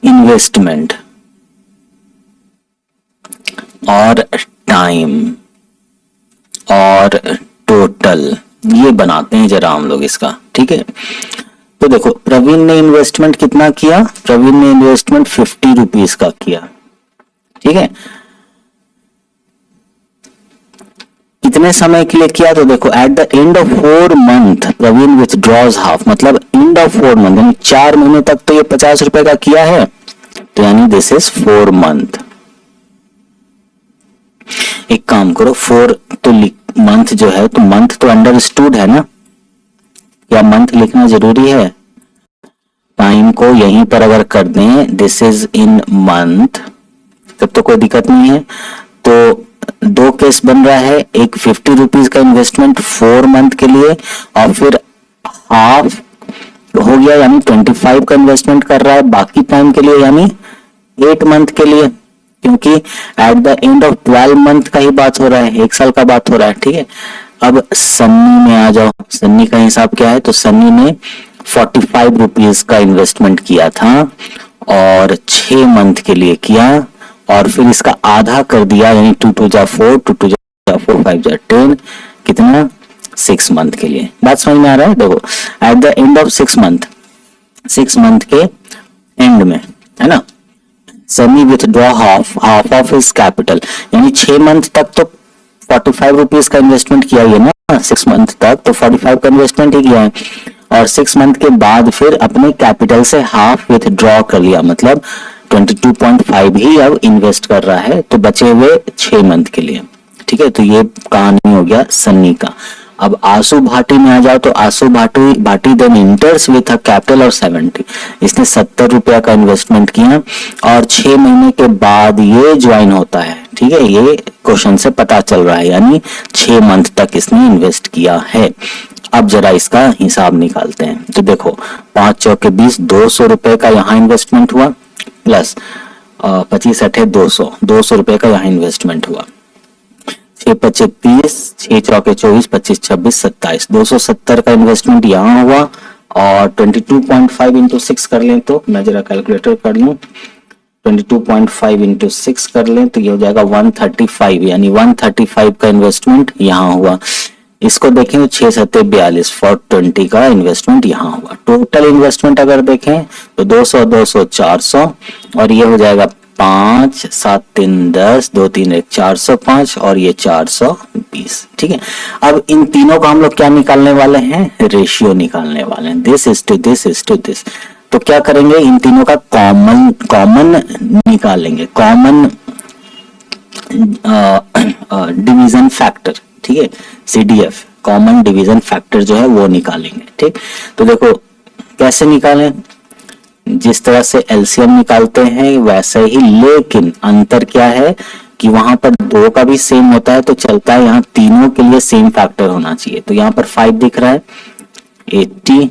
[SPEAKER 1] इन्वेस्टमेंट और टाइम और टोटल ये बनाते हैं जरा हम लोग इसका। ठीक है, तो देखो प्रवीण ने इन्वेस्टमेंट कितना किया, प्रवीण ने इन्वेस्टमेंट 50 रुपीज का किया। ठीक है, कितने समय के लिए किया, तो देखो at the end of 4 month Praveen withdraws half, मतलब एंड ऑफ 4 मंथ यानी 4 महीने तक तो ये 50 रुपए का किया है, तो यानी दिस इज 4 मंथ। एक काम करो, 4 तो मंथ जो है, तो मंथ तो अंडरस्टूड है ना, या मंथ लिखना जरूरी है। टाइम को यहीं पर अगर कर दें दिस इज इन मंथ, तब तो कोई दिक्कत नहीं है। तो 2 केस बन रहा है, एक 50 रुपीज का इन्वेस्टमेंट 4 मंथ के लिए, और फिर हाफ हो गया यानी 25 का इन्वेस्टमेंट कर रहा है बाकी टाइम के लिए, यानी 8 मंथ के लिए, क्योंकि eight the end of 12 month का ही बात हो रहा है, 1 साल का बात हो रहा है। ठीक है, अब सन्नी में आ जाओ, सन्नी का हिसाब क्या है, तो सन्नी ने 45 रुपीज का इन्वेस्टमेंट किया था और 6 मंथ के लिए किया, और फिर इसका आधा कर दिया, यानी 2 2 जा 4, 2 2 जा 4, 5 जा 10, कितना, 6 मंथ के लिए। बात समझ में आ रहा है। देखो at the end of 6 month के एंड में, है ना, Sunny withdraw half of his capital, यानी 6 मंथ तक तो 45 रुपीज का इन्वेस्टमेंट किया ही है ना, 6 मंथ तक तो 45 का इन्वेस्टमेंट ही किया है, और 6 मंथ के बाद फिर अपने कैपिटल से हाफ विथड्रॉ कर लिया, मतलब 22.5 ही अब इन्वेस्ट कर रहा है, तो बचे हुए 6 मंथ के लिए। ठीक है, तो ये कहानी हो गया सन्नी का। अब आंसू भाटी में आ जाओ, तो आंसू Bhati then enters with a capital of 70, इसने 70 रुपया का इन्वेस्टमेंट किया और 6 महीने के बाद ये ज्वाइन होता है। ठीक है, ये क्वेश्चन से पता चल रहा है, यानी 6 मंथ तक इसने इन्वेस्ट किया है। अब जरा इसका हिसाब निकालते हैं। तो देखो 5 चौके 20, 200 रुपए का यहाँ इन्वेस्टमेंट हुआ, प्लस 25 अठे 200 रुपए का यहाँ इन्वेस्टमेंट हुआ, 6 पचे 30, 6 चौके 24, 25 26 27, 270 का इन्वेस्टमेंट यहाँ हुआ, और 22.5 इंटू 6 कर लें, तो मैं जरा कैलकुलेटर कर लूं, 22.5 इंटू 6 कर लें तो ये हो जाएगा 135, यानी 135 का इन्वेस्टमेंट यहाँ हुआ। इसको देखें तो 6 7 42 420 का इन्वेस्टमेंट यहाँ हुआ। टोटल इन्वेस्टमेंट अगर देखें तो 200 200 400, और ये हो जाएगा 5 7 3 10 2 3 1 405, और ये 420। ठीक है, अब इन तीनों का हम लोग क्या निकालने वाले हैं, रेशियो निकालने वाले हैं, this is to this is to this. तो क्या करेंगे, इन तीनों का कॉमन निकालेंगे, कॉमन डिवीजन फैक्टर। ठीक है, CDF कॉमन डिवीजन फैक्टर जो है वो निकालेंगे। ठीक, तो देखो कैसे निकालें, जिस तरह से LCM निकालते हैं वैसे ही, लेकिन अंतर क्या है कि वहां पर 2 का भी सेम होता है तो चलता है, यहाँ तीनों के लिए सेम फैक्टर होना चाहिए। तो यहाँ पर 5 दिख रहा है, 80,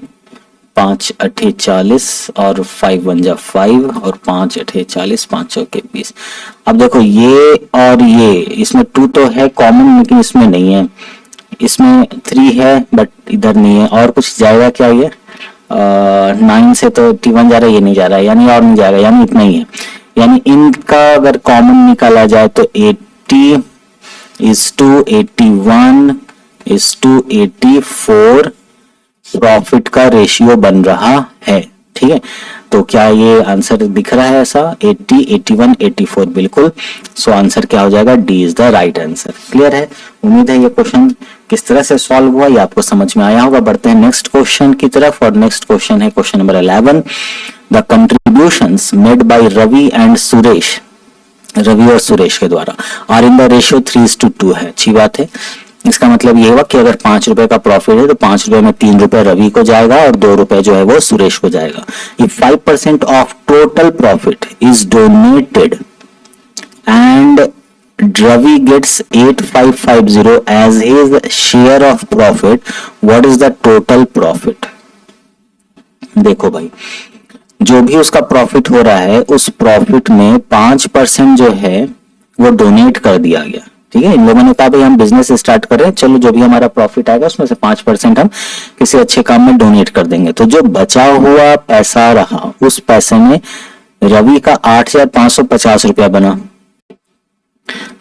[SPEAKER 1] 5 अठे 40 और 5 1 जा 5 और 5 अठे 40, 5 चौके 20। अब देखो ये और ये, इसमें 2 तो है कॉमन लेकिन इसमें नहीं है, इसमें 3 है बट इधर नहीं है, और कुछ जाएगा क्या, ये 9 से तो 81 जा रहा है, ये नहीं जा रहा है, यानी और नहीं जाएगा, यानी इतना ही है। यानी इनका अगर कॉमन निकाला जाए तो 80:81:84 प्रॉफिट का रेशियो बन रहा है। ठीक है, तो क्या ये आंसर दिख रहा है ऐसा? 80, 81, 84 बिल्कुल। सो आंसर क्या हो जाएगा? D is the right answer. Clear है? उम्मीद है ये क्वेश्चन किस तरह से सॉल्व हुआ ये आपको समझ में आया होगा। बढ़ते हैं नेक्स्ट क्वेश्चन की तरफ, और नेक्स्ट क्वेश्चन है question number 11। The contributions made by Ravi and Suresh, Ravi और सुरेश के द्वारा, आर इन द रेशियो 3:2 है। अच्छी बात है। इसका मतलब ये हुआ कि अगर 5 रुपए का प्रॉफिट है तो 5 रुपए में 3 रुपए रवि को जाएगा और 2 रुपए जो है वो सुरेश को जाएगा। If 5% of total profit is donated and Ravi gets 8550 as his share of profit, what is the total profit? देखो भाई, जो भी उसका प्रॉफिट हो रहा है उस प्रॉफिट में 5% जो है वो डोनेट कर दिया गया। ठीक है, इन लोगों ने कहा भाई हम बिजनेस स्टार्ट कर रहे हैं, चलो जो भी हमारा प्रॉफिट आएगा उसमें से 5% हम किसी अच्छे काम में डोनेट कर देंगे। तो जो बचा हुआ पैसा रहा, उस पैसे में रवि का 8,550 रुपया बना।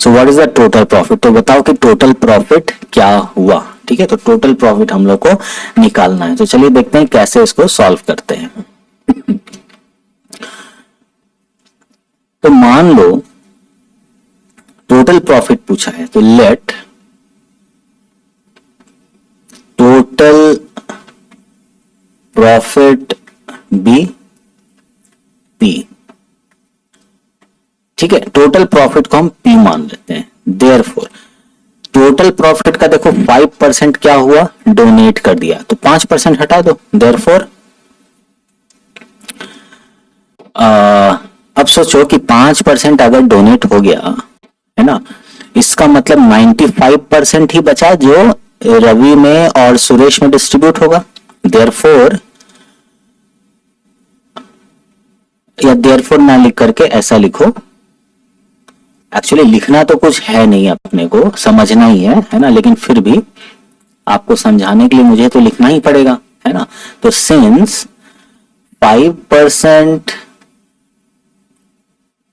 [SPEAKER 1] So what is the total profit? तो बताओ कि टोटल प्रॉफिट क्या हुआ। ठीक है, तो टोटल प्रॉफिट हम लोग को निकालना है। तो चलिए देखते हैं कैसे इसको सॉल्व करते हैं। तो मान लो टोटल प्रॉफिट पूछा है, तो let total profit B P. ठीक है, टोटल प्रॉफिट को हम पी मान लेते हैं। देयरफॉर टोटल प्रॉफिट का देखो 5% क्या हुआ? डोनेट कर दिया, तो 5% हटा दो। देयरफॉर अब सोचो कि 5% अगर डोनेट हो गया है ना, इसका मतलब 95% ही बचा जो रवि में और सुरेश में डिस्ट्रीब्यूट होगा। देयरफॉर, या देयरफॉर ना लिख करके ऐसा लिखो, एक्चुअली लिखना तो कुछ है नहीं, अपने को समझना ही है ना, लेकिन फिर भी आपको समझाने के लिए मुझे तो लिखना ही पड़ेगा, है ना। तो since 5%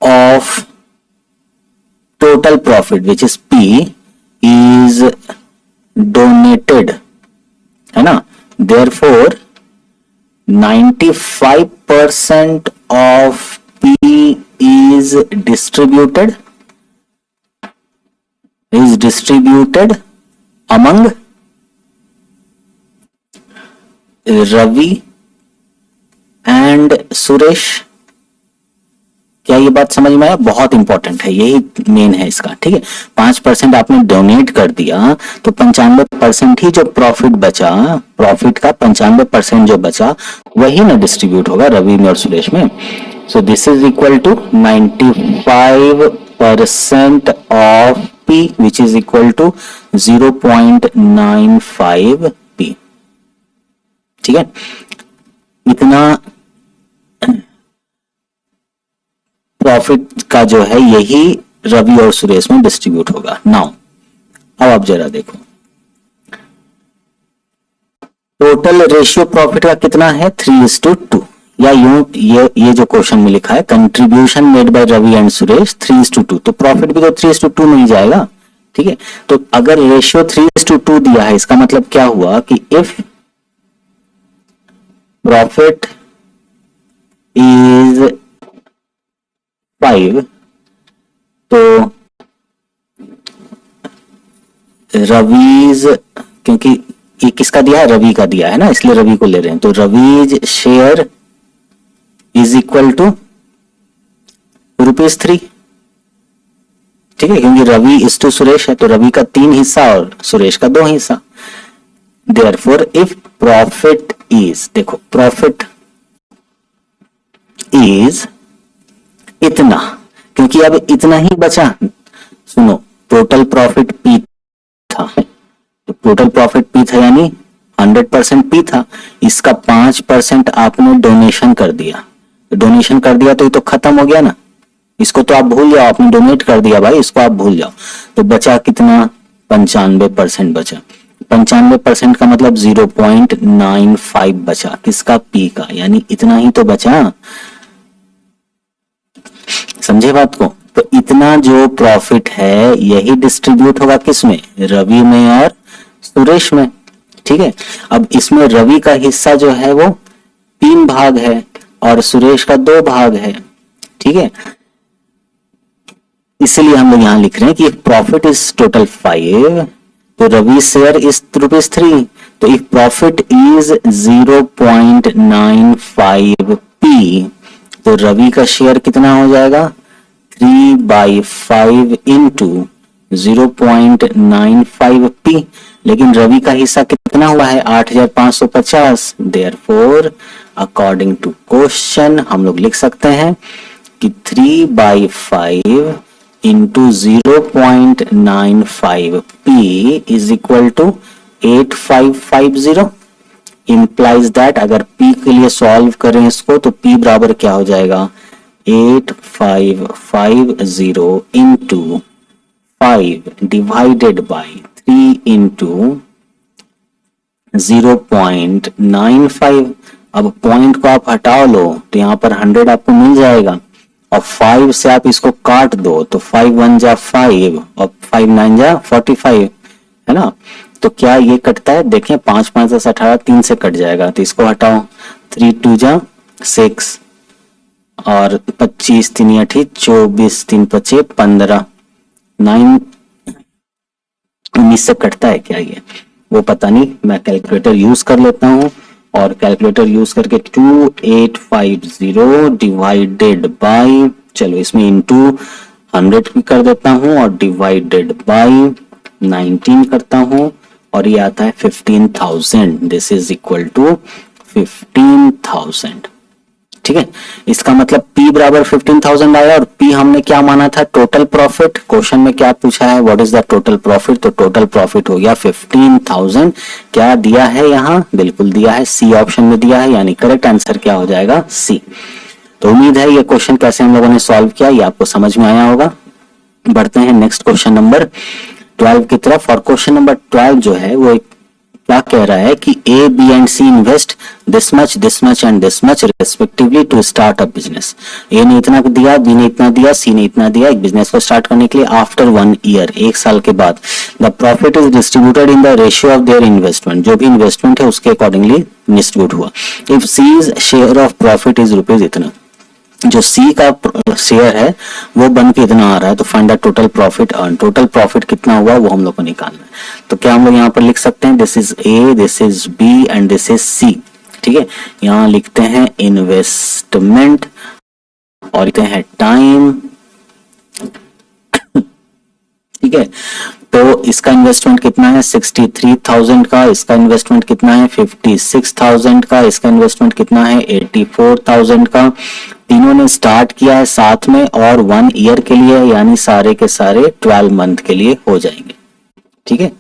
[SPEAKER 1] of total profit which is P is donated, है ना, therefore 95% of P is distributed among Ravi and Suresh। क्या ये बात समझ में आया? बहुत इंपॉर्टेंट है, यही मेन है इसका। ठीक है, 5% आपने डोनेट कर दिया तो 95% ही जो प्रॉफिट बचा, प्रॉफिट का 95% जो बचा वही ना डिस्ट्रीब्यूट होगा रवि में और सुरेश में। So this is equal to 95% of P which is equal to 0.95 P. ठीक है, इतना प्रॉफिट का जो है यही रवि और सुरेश में डिस्ट्रीब्यूट होगा। नाउ अब आप जरा देखो, टोटल रेशियो प्रॉफिट का कितना है? 3:2, या यूं ये जो क्वेश्चन में लिखा है contribution made by Ravi and Suresh 3:2, तो प्रॉफिट भी तो 3:2 में ही जाएगा। ठीक है, तो अगर रेशियो 3:2 दिया है, इसका मतलब क्या हुआ कि इफ प्रॉफिट इज 5 तो रवीज, क्योंकि ये किसका दिया है? रवि का दिया है ना, इसलिए रवि को ले रहे हैं। तो Ravi's share is equal to ₹3। ठीक है, क्योंकि रवि इज टू सुरेश है, तो रवि का 3 हिस्सा और सुरेश का 2 हिस्सा। देयरफॉर इफ प्रॉफिट इज, देखो प्रॉफिट इज इतना, क्योंकि अब इतना ही बचा। सुनो, टोटल प्रॉफिट पी था, तो टोटल प्रॉफिट पी था यानी 100% पी था, इसका 5% आपने डोनेशन कर दिया। डोनेशन कर दिया तो ये तो खत्म हो गया ना, इसको तो आप भूल जाओ, आपने डोनेट कर दिया भाई, इसको आप भूल जाओ। तो बचा कितना? 95% बचा। 95% का मतलब 0.95 बचा, किसका? पी का, यानी इतना ही तो बचा। समझे बात को? तो इतना जो प्रॉफिट है यही डिस्ट्रीब्यूट होगा किसमें? रवि में और सुरेश में। ठीक है, अब इसमें रवि का हिस्सा जो है वो 3 भाग है और सुरेश का 2 भाग है। ठीक है, इसलिए हम लोग यहां लिख रहे हैं कि प्रॉफिट इज टोटल 5, तो रवि शेयर इज ₹3। तो इफ प्रॉफिट इज 0.95 पी, तो रवि का शेयर कितना हो जाएगा? 3/5 इंटू 0.95 पी। लेकिन रवि का हिस्सा कितना हुआ है? 8550। देयरफॉर अकॉर्डिंग टू क्वेश्चन हम लोग लिख सकते हैं कि 3/5 into 0.95 P is equal to 8550। Implies that अगर पी के लिए सॉल्व करें इसको तो पी बराबर क्या हो जाएगा? 8550 इंटू 5 डिवाइडेड बाई 3 इंटू 0.95। अब पॉइंट को आप हटा लो तो यहाँ पर 100 आपको मिल जाएगा और 5 से आप इसको काट दो तो 5 1 जा 5 और 5 9 जा 45, है ना? तो क्या ये कटता है? देखें, 5 5 10 18, 3 से कट जाएगा तो इसको हटाओ। 3 2 जा 6 और 25 3 8 24 3 5 15 9 19 से कटता है क्या ये? वो पता नहीं, मैं कैलकुलेटर यूज कर लेता हूँ और कैलकुलेटर यूज करके 2850 डिवाइडेड बाय, चलो इसमें इंटू 100 भी कर देता हूँ और डिवाइडेड बाय 19 करता हूँ और ये आता है 15,000। This is equal to 15,000। ठीक है, इसका मतलब P बराबर 15,000 आया और P हमने क्या माना था? Total profit. क्वेश्चन में क्या पूछा है? What is the total profit? तो टोटल प्रॉफिट हो गया 15,000। क्या दिया है यहाँ? बिल्कुल दिया है, सी ऑप्शन में दिया है, यानी करेक्ट आंसर क्या हो जाएगा? सी। तो उम्मीद है ये क्वेश्चन कैसे हम लोगों ने सॉल्व किया ये आपको समझ में आया होगा। बढ़ते हैं नेक्स्ट क्वेश्चन नंबर 12 की तरफ। और क्वेश्चन नंबर 12 जो है वो क्या कह रहा है कि A, B and C invest this much and this much respectively to start a business. A ने इतना दिया, B ने इतना दिया, C ने इतना दिया एक बिजनेस को स्टार्ट करने के लिए। आफ्टर 1 ईयर, 1 साल के बाद, the profit is distributed in the ratio of their investment. जो भी इन्वेस्टमेंट है उसके अकॉर्डिंगली डिस्ट्रीब्यूट हुआ। If C's share of profit is rupees इतना, जो सी का शेयर है वो बन के इतना आ रहा है, तो find the total profit earn. Total profit कितना हुआ वो हम लोग को निकालना है। तो क्या हम लोग यहाँ पर लिख सकते हैं? This is A, this is B and this is C. ठीक है, यहाँ लिखते हैं इन्वेस्टमेंट और लिखते हैं टाइम। ठीक है, तो इसका इन्वेस्टमेंट कितना है? 63,000 का। इसका इन्वेस्टमेंट कितना है? 56,000 का। इसका इन्वेस्टमेंट कितना है? 84,000 का। तीनों ने स्टार्ट किया है साथ में और 1 ईयर के लिए, यानी सारे के सारे 12 मंथ के लिए हो जाएंगे। ठीक है,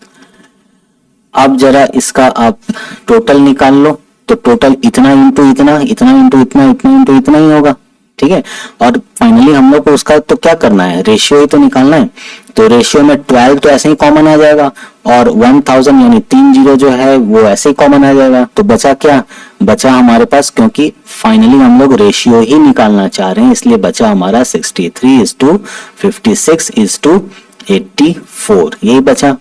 [SPEAKER 1] अब जरा इसका आप टोटल निकाल लो। तो टोटल इतना इंटू इतना, इतना इंटू इतना, इतना इंटू इतना ही होगा। ठीक है, और फाइनली हम लोग को उसका तो क्या करना है? रेशियो ही तो निकालना है। तो रेशियो में 12 तो ऐसे ही कॉमन आ जाएगा और 1000 यानी 3 जीरो जो है वो ऐसे ही कॉमन आ जाएगा। तो बचा क्या? बचा हमारे पास, क्योंकि फाइनली हम लोग रेशियो ही निकालना चाह रहे हैं, इसलिए बचा हमारा 63:56:84, यही बचा।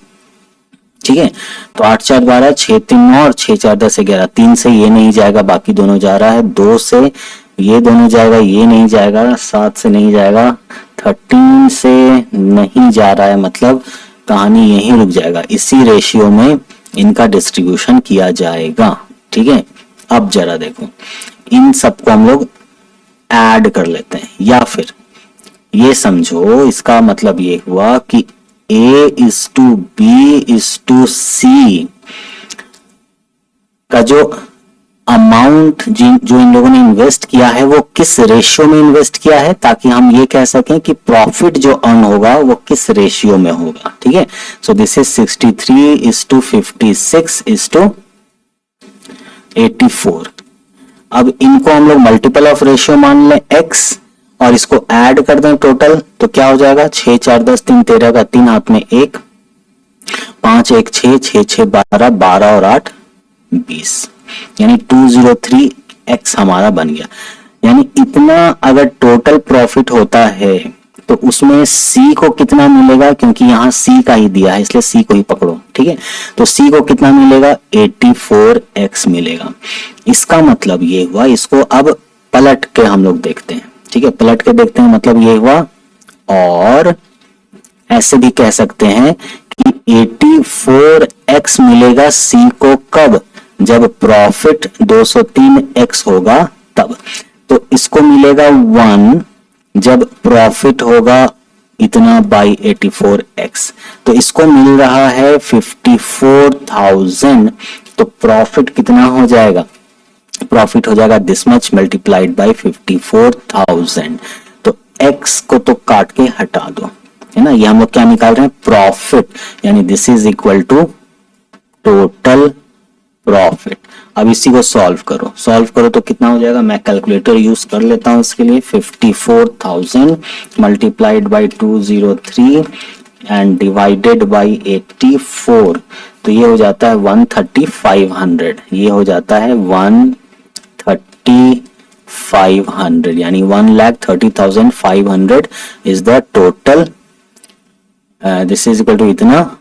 [SPEAKER 1] ठीक है, तो 8 4 12, 6 3 9 और 6 4 10 11। 3 से ये नहीं जाएगा, बाकी दोनों जा रहा है। 2 से ये दोनों जाएगा, ये नहीं जाएगा। 7 से नहीं जाएगा, 13 से नहीं जा रहा है, मतलब कहानी यहीं रुक जाएगा। इसी रेशियो में इनका डिस्ट्रीब्यूशन किया जाएगा। ठीक है, अब जरा देखो, इन सबको हम लोग ऐड कर लेते हैं, या फिर ये समझो, इसका मतलब ये हुआ कि A is to B is to C का जो अमाउंट जो इन लोगों ने इन्वेस्ट किया है वो किस रेशियो में इन्वेस्ट किया है, ताकि हम ये कह सकें कि प्रॉफिट जो अर्न होगा वो किस रेशियो में होगा। ठीक है, सो दिस इज 63:56:84। अब इनको हम लोग मल्टीपल ऑफ रेशियो मान लें x और इसको ऐड कर दें टोटल, तो क्या हो जाएगा? 6 4 10 3 13 का 3 हाथ में 1 5 1 6, 6 6 12, 12 और 8 20, यानी 203x हमारा बन गया। यानी इतना अगर टोटल प्रॉफिट होता है तो उसमें सी को कितना मिलेगा, क्योंकि यहाँ सी का ही दिया है इसलिए सी को ही पकड़ो, ठीक है। तो सी को कितना मिलेगा, 84x मिलेगा। इसका मतलब ये हुआ, इसको अब पलट के हम लोग देखते हैं, ठीक है, पलट के देखते हैं, मतलब ये हुआ। और ऐसे भी कह सकते हैं कि 84x मिलेगा सी को कब, जब प्रॉफिट 203x होगा तब। तो इसको मिलेगा 1 जब प्रॉफिट होगा इतना बाई 84x, तो इसको मिल रहा है 54,000। तो प्रॉफिट कितना हो जाएगा, प्रॉफिट हो जाएगा दिस मच मल्टीप्लाइड बाई 54,000। तो x को तो काट के हटा दो, है ना। ये हम लोग क्या निकाल रहे हैं, प्रॉफिट, यानी this is equal to total profit. अब इसी को सॉल्व करो तो कितना हो जाएगा, मैं कैलकुलेटर यूज कर लेता हूं इसके लिए। 54,000 multiplied by 203 and divided by 84, तो ये हो जाता है 13500, ये हो जाता है 13500, यानी 1,30,500 is the total, this is equal to इतना,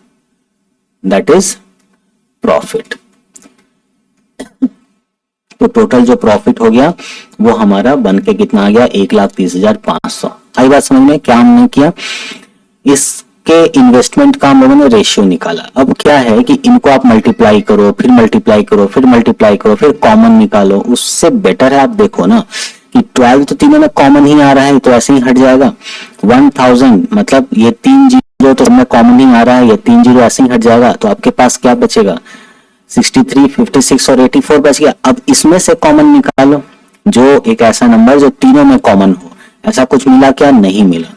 [SPEAKER 1] दैट इज प्रॉफिट। तो टोटल जो प्रॉफिट हो गया वो हमारा बन के कितना आ गया, 1,30,500। आई बात समझ में, क्या हमने किया, इसके इन्वेस्टमेंट का हम लोगों ने रेशियो निकाला। अब क्या है कि इनको आप मल्टीप्लाई करो, फिर मल्टीप्लाई करो, फिर मल्टीप्लाई करो, फिर कॉमन निकालो। उससे बेटर है आप देखो ना कि 12 तो तीनों में कॉमन ही आ रहा है, तो ऐसे ही हट जाएगा। 1000 मतलब ये 3 जीरो तो हमें कॉमन ही आ रहा है, ये 3 जीरो ऐसे ही हट जाएगा। तो आपके पास क्या बचेगा, 63, 56 और 84 बच गया। अब इसमें से कॉमन निकालो, जो एक ऐसा नंबर जो तीनों में कॉमन हो। ऐसा कुछ मिला क्या, नहीं मिला,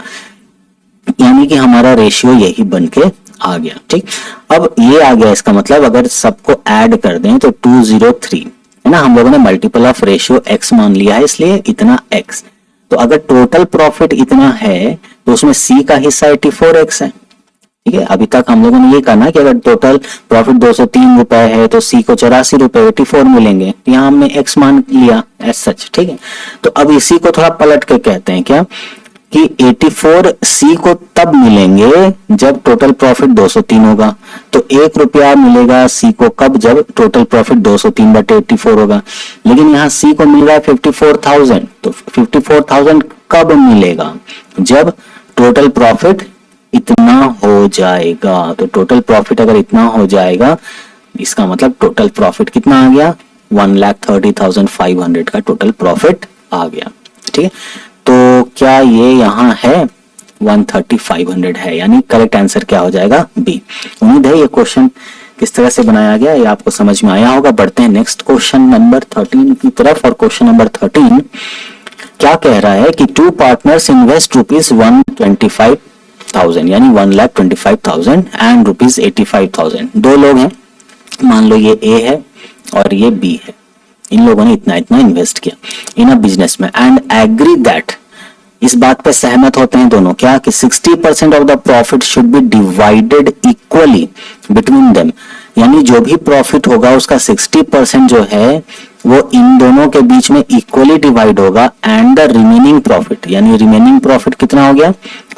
[SPEAKER 1] यानी कि हमारा रेशियो यही बन के आ गया, ठीक। अब ये आ गया, इसका मतलब अगर सबको ऐड कर दें तो 203 है ना। हम लोगों ने मल्टीपल ऑफ रेशियो x मान लिया है, इसलिए इतना x। तो अगर टोटल प्रॉफिट इतना है तो उसमें c का हिस्सा 84x है, ठीक है। अभी तक हम लोगों ने ये कहना कि अगर टोटल प्रॉफिट 203 रुपए है तो सी को 84 रुपए 84 मिलेंगे, यहाँ हमने एक्स मान लिया एज सच, ठीक है। तो अब इसी को थोड़ा पलट के कहते हैं क्या कि 84 सी को तब मिलेंगे जब टोटल प्रॉफिट 203 होगा। तो 1 रुपया मिलेगा सी को कब, जब टोटल प्रॉफिट 203/84 होगा। लेकिन यहाँ सी को मिल रहा है 54,000, तो 54,000 कब मिलेगा, जब टोटल प्रॉफिट इतना हो जाएगा। तो टोटल प्रॉफिट अगर इतना हो जाएगा, इसका मतलब टोटल प्रॉफिट कितना आ गया, 1,30,500 का टोटल प्रॉफिट आ गया, ठीक है। तो क्या ये यहाँ है, 1,3500 है, यानी करेक्ट आंसर क्या हो जाएगा, बी। उम्मीद है ये क्वेश्चन किस तरह से बनाया गया ये आपको समझ में आया होगा। बढ़ते हैं नेक्स्ट क्वेश्चन नंबर 13 की तरफ। और क्वेश्चन नंबर 13 क्या कह रहा है कि 2 पार्टनर्स इन्वेस्ट ₹125,000 यानी 1,25,000 एंड ₹85,000। 2 लोग हैं, मान लो ये ए है और ये बी है। इन लोगों ने इतना इतना इन्वेस्ट किया इन अ बिजनेस में एंड एग्री दैट, इस बात पे सहमत होते हैं दोनों क्या कि 60% of the profit should be divided equally between them, यानी जो भी प्रॉफिट होगा उसका 60% जो है वो इन दोनों के बीच में इक्वली डिवाइड होगा। एंड द रिमेनिंग प्रॉफिट, यानी रिमेनिंग प्रॉफिट कितना हो गया,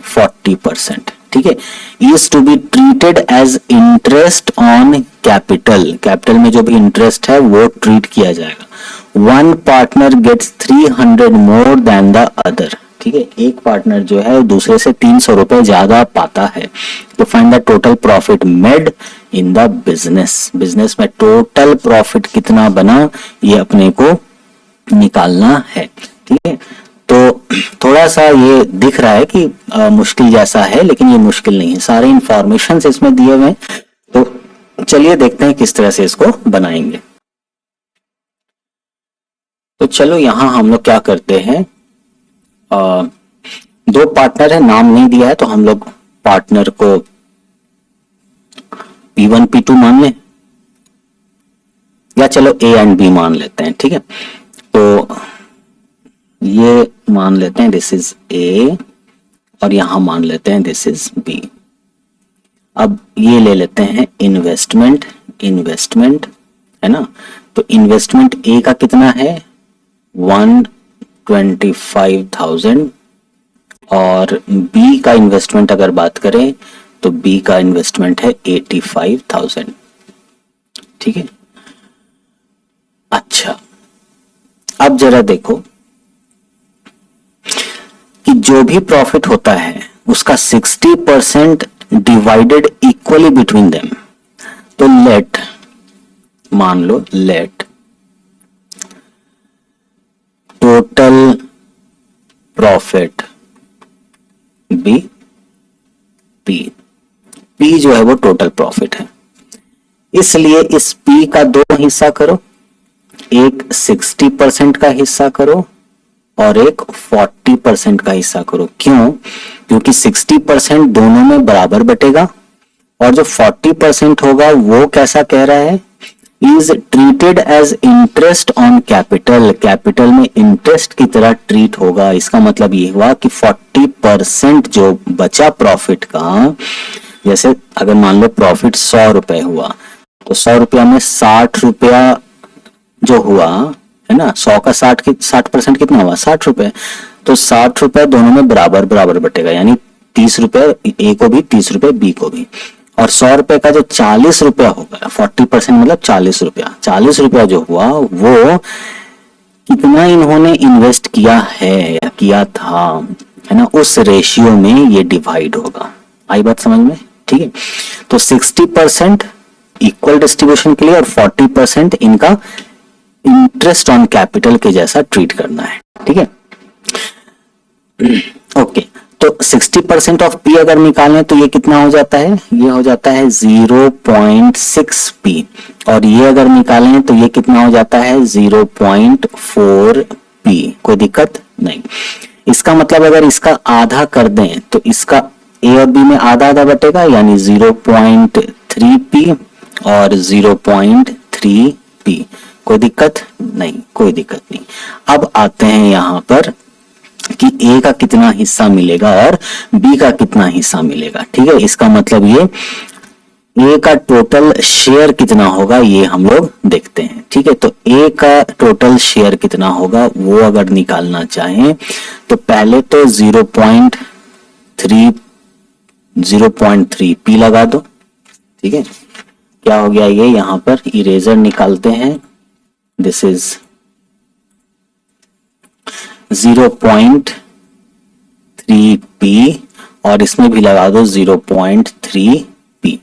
[SPEAKER 1] 40%, ठीक है, is to be treated as interest on capital. Capital में जो भी इंटरेस्ट है वो ट्रीट किया जाएगा। One partner gets 300 more than the other, ठीक है, एक पार्टनर जो है दूसरे से 300 रुपए ज्यादा पाता है। तो find the total profit made in the business. Business में टोटल प्रॉफिट कितना बना ये अपने को निकालना है, ठीक है। तो थोड़ा सा ये दिख रहा है कि मुश्किल जैसा है, लेकिन ये मुश्किल नहीं है, सारे इंफॉर्मेशन इसमें दिए हुए हैं। तो चलिए देखते हैं किस तरह से इसको बनाएंगे। तो चलो यहाँ हम लोग क्या करते हैं, 2 पार्टनर है, नाम नहीं दिया है तो हम लोग पार्टनर को P1 P2 मान लें, या चलो A एंड B मान लेते हैं, ठीक है। तो ये मान लेते हैं दिस इज A और यहां मान लेते हैं दिस इज B। अब ये ले लेते हैं इन्वेस्टमेंट, इन्वेस्टमेंट है ना, तो इन्वेस्टमेंट ए का कितना है 125,000 और बी का इन्वेस्टमेंट अगर बात करें तो बी का इन्वेस्टमेंट है 85,000। ठीक है, अच्छा अब जरा देखो कि जो भी प्रॉफिट होता है उसका 60% डिवाइडेड इक्वली बिटवीन देम। तो लेट, मान लो let total profit B, P, P जो है वो टोटल प्रॉफिट है, इसलिए इस पी का दो हिस्सा करो, एक 60% का हिस्सा करो और एक 40% का हिस्सा करो। क्यों? क्योंकि 60% दोनों में बराबर बटेगा और जो 40% होगा वो कैसा कह रहा है, is treated as interest on capital, capital में इंटरेस्ट की तरह ट्रीट होगा। इसका मतलब ये हुआ कि 40% जो बचा प्रॉफिट का, जैसे अगर मान लो प्रॉफिट 100 रुपए हुआ तो 100 रुपया में 60 रुपया जो हुआ है ना, 100 का 60% कितना हुआ 60 रुपए, तो 60 रुपए दोनों में बराबर बराबर बटेगा, यानी 30 रुपए ए को भी 30 रुपए बी को भी। और 100 रुपए का जो 40 रुपया होगा, 40% मतलब 40 रुपया, 40 रुपया जो हुआ वो कितना इन्होंने इन्वेस्ट किया है या किया था, है ना, उस रेशियो में ये डिवाइड होगा। आई बात समझ में? ठीक है, तो 60% इक्वल डिस्ट्रीब्यूशन के लिए और 40% इनका इंटरेस्ट ऑन कैपिटल के जैसा ट्रीट करना है। ठीक है, ओके, तो 60% ऑफ पी अगर निकालें तो ये कितना हो जाता है, ये हो जाता है 0.6 पी, और ये अगर निकालें तो ये कितना हो जाता है 0.4 पी। कोई दिक्कत नहीं। इसका मतलब अगर इसका आधा कर दें तो इसका ए और बी में आधा आधा बटेगा, यानी 0.3 पी और 0.3 पी। कोई दिक्कत नहीं, कोई दिक्कत नहीं। अब आते हैं यहां पर कि ए का कितना हिस्सा मिलेगा और बी का कितना हिस्सा मिलेगा। ठीक है, इसका मतलब ये ए का टोटल शेयर कितना होगा ये हम लोग देखते हैं। ठीक है, तो ए का टोटल शेयर कितना होगा वो अगर निकालना चाहें तो पहले तो 0.3 पी लगा दो। ठीक है, क्या हो गया ये, यहां पर इरेजर निकालते हैं, दिस इज 0.3 पी और इसमें भी लगा दो 0.3 पी।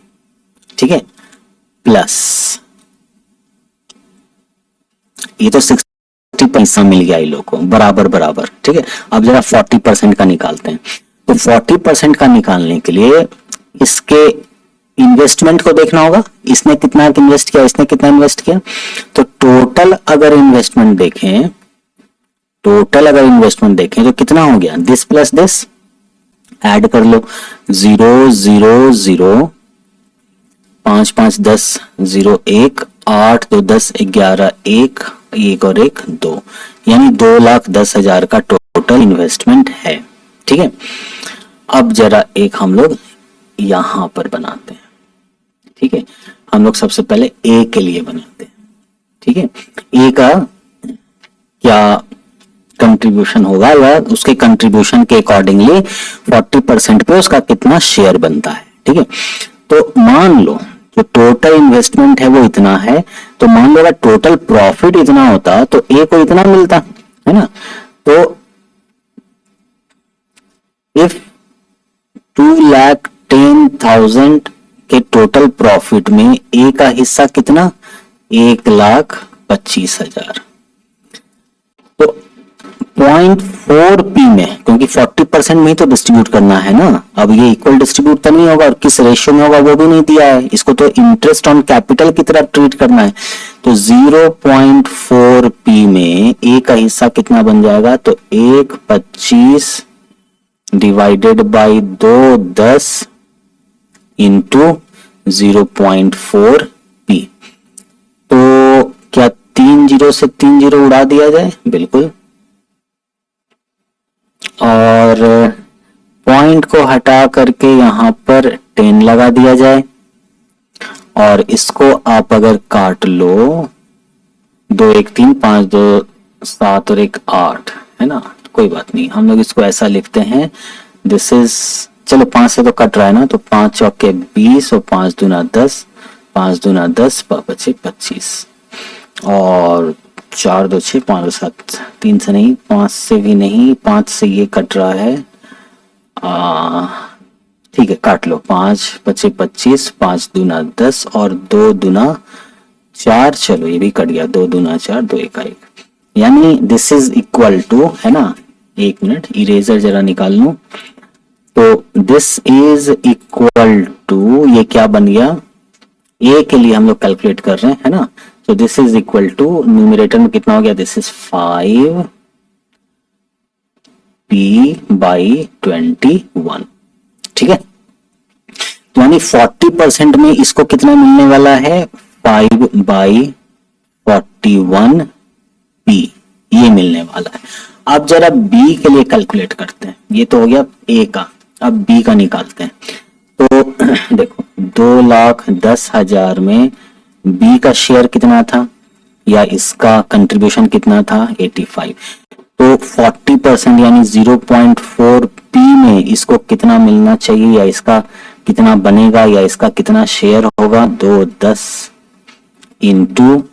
[SPEAKER 1] ठीक है, प्लस ये तो 60 पैसा मिल गया इन लोगों को बराबर बराबर। ठीक है, अब जरा 40% का निकालते हैं। तो 40% का निकालने के लिए इसके इन्वेस्टमेंट को देखना होगा, इसने कितना इन्वेस्ट किया, इसने कितना इन्वेस्ट किया। तो टोटल अगर इन्वेस्टमेंट देखें, टोटल अगर इन्वेस्टमेंट देखें तो कितना हो गया, दिस प्लस दिस ऐड कर लो, 0 0 0 5 5 10 0 1 8 2 10 11 1 1 और 1 2, यानी 2,10,000 का टोटल इन्वेस्टमेंट है। ठीक है, अब जरा एक हम लोग यहां पर बनाते हैं। ठीक है, हम लोग सबसे पहले ए के लिए बनाते हैं। ठीक है, ए का क्या कंट्रीब्यूशन होगा या उसके कंट्रीब्यूशन के अकॉर्डिंगली 40% पे उसका कितना शेयर बनता है। ठीक है, तो मान लो जो टोटल इन्वेस्टमेंट है वो इतना है, तो मान लो अगर टोटल प्रॉफिट इतना होता तो ए को इतना मिलता, है ना। तो इफ 2,10,000 के टोटल प्रॉफिट में ए का हिस्सा कितना, 1,25,000, तो 0.4 पी में, क्योंकि 40% में ही तो डिस्ट्रीब्यूट करना है ना, अब ये इक्वल डिस्ट्रीब्यूट तो नहीं होगा और किस रेशियो में होगा वो भी नहीं दिया है, इसको तो इंटरेस्ट ऑन कैपिटल की तरह ट्रीट करना है। तो 0.4 पी में ए का हिस्सा कितना बन जाएगा, तो 1,25 डिवाइडेड बाई 2,10 इंटू 0.4 पी। तो क्या 3 जीरो से 3 जीरो उड़ा दिया जाए, बिल्कुल, और पॉइंट को हटा करके यहाँ पर 10 लगा दिया जाए और इसको आप अगर काट लो, 2 1 3 5 2 7 और 1 8 है ना, कोई बात नहीं, हम लोग इसको ऐसा लिखते हैं दिस इज, चलो 5 से तो कट रहा है ना, तो 5 चौके 20 और 5 दूना 10, 5 दूना 10 बचे 25 और 4 2 6 5 7, 3 से नहीं, 5 से भी नहीं, 5 से ये कट रहा है, ठीक है काट लो, 5 बचे 25, 5 दूना 10 और 2 दूना 4, चलो ये भी कट गया, 2 दूना 4, 2 1 1, यानी दिस इज इक्वल टू, है ना, 1 मिनट इरेजर जरा निकाल लूं, तो दिस इज इक्वल टू, ये क्या बन गया, ए के लिए हम लोग कैलकुलेट कर रहे हैं, है ना, तो this is equal to, numerator में कितना हो गया, दिस इज 5 p/21, ठीक है, तो यानी 40% में इसको कितना मिलने वाला है, 5/41 p, ये मिलने वाला है। अब जरा b के लिए कैलकुलेट करते हैं, ये तो हो गया a का, अब b का निकालते हैं, तो देखो 2,10,000 में b का शेयर कितना था या इसका कंट्रीब्यूशन कितना था, 85, तो 40% यानी 0.4 p में इसको कितना मिलना चाहिए या इसका कितना बनेगा या इसका कितना शेयर होगा, 210 इंटू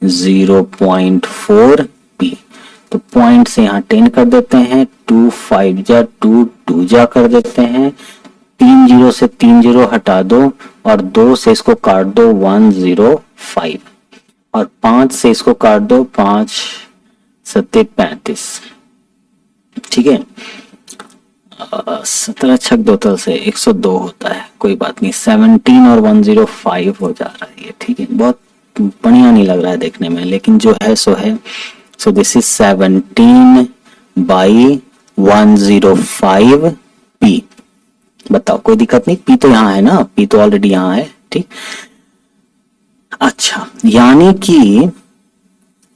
[SPEAKER 1] 0.4 p, तो पॉइंट से यहाँ 10 कर देते हैं, 2 5 जा 2 2 जा कर देते हैं, 3 0 से 3 0 हटा दो और 2 से इसको काट दो 105 और 5 से इसको काट दो 5 7 35, ठीक है, 17 छक 2 से 102 होता है, कोई बात नहीं, 17 और 105 हो जा रहा है ये, ठीक है, बहुत बढ़िया नहीं लग रहा है देखने में, लेकिन जो है सो है, सो दिस इज 17/105 p, बताओ कोई दिक्कत नहीं, p तो यहाँ है ना, p तो ऑलरेडी यहाँ है, ठीक, अच्छा, यानी कि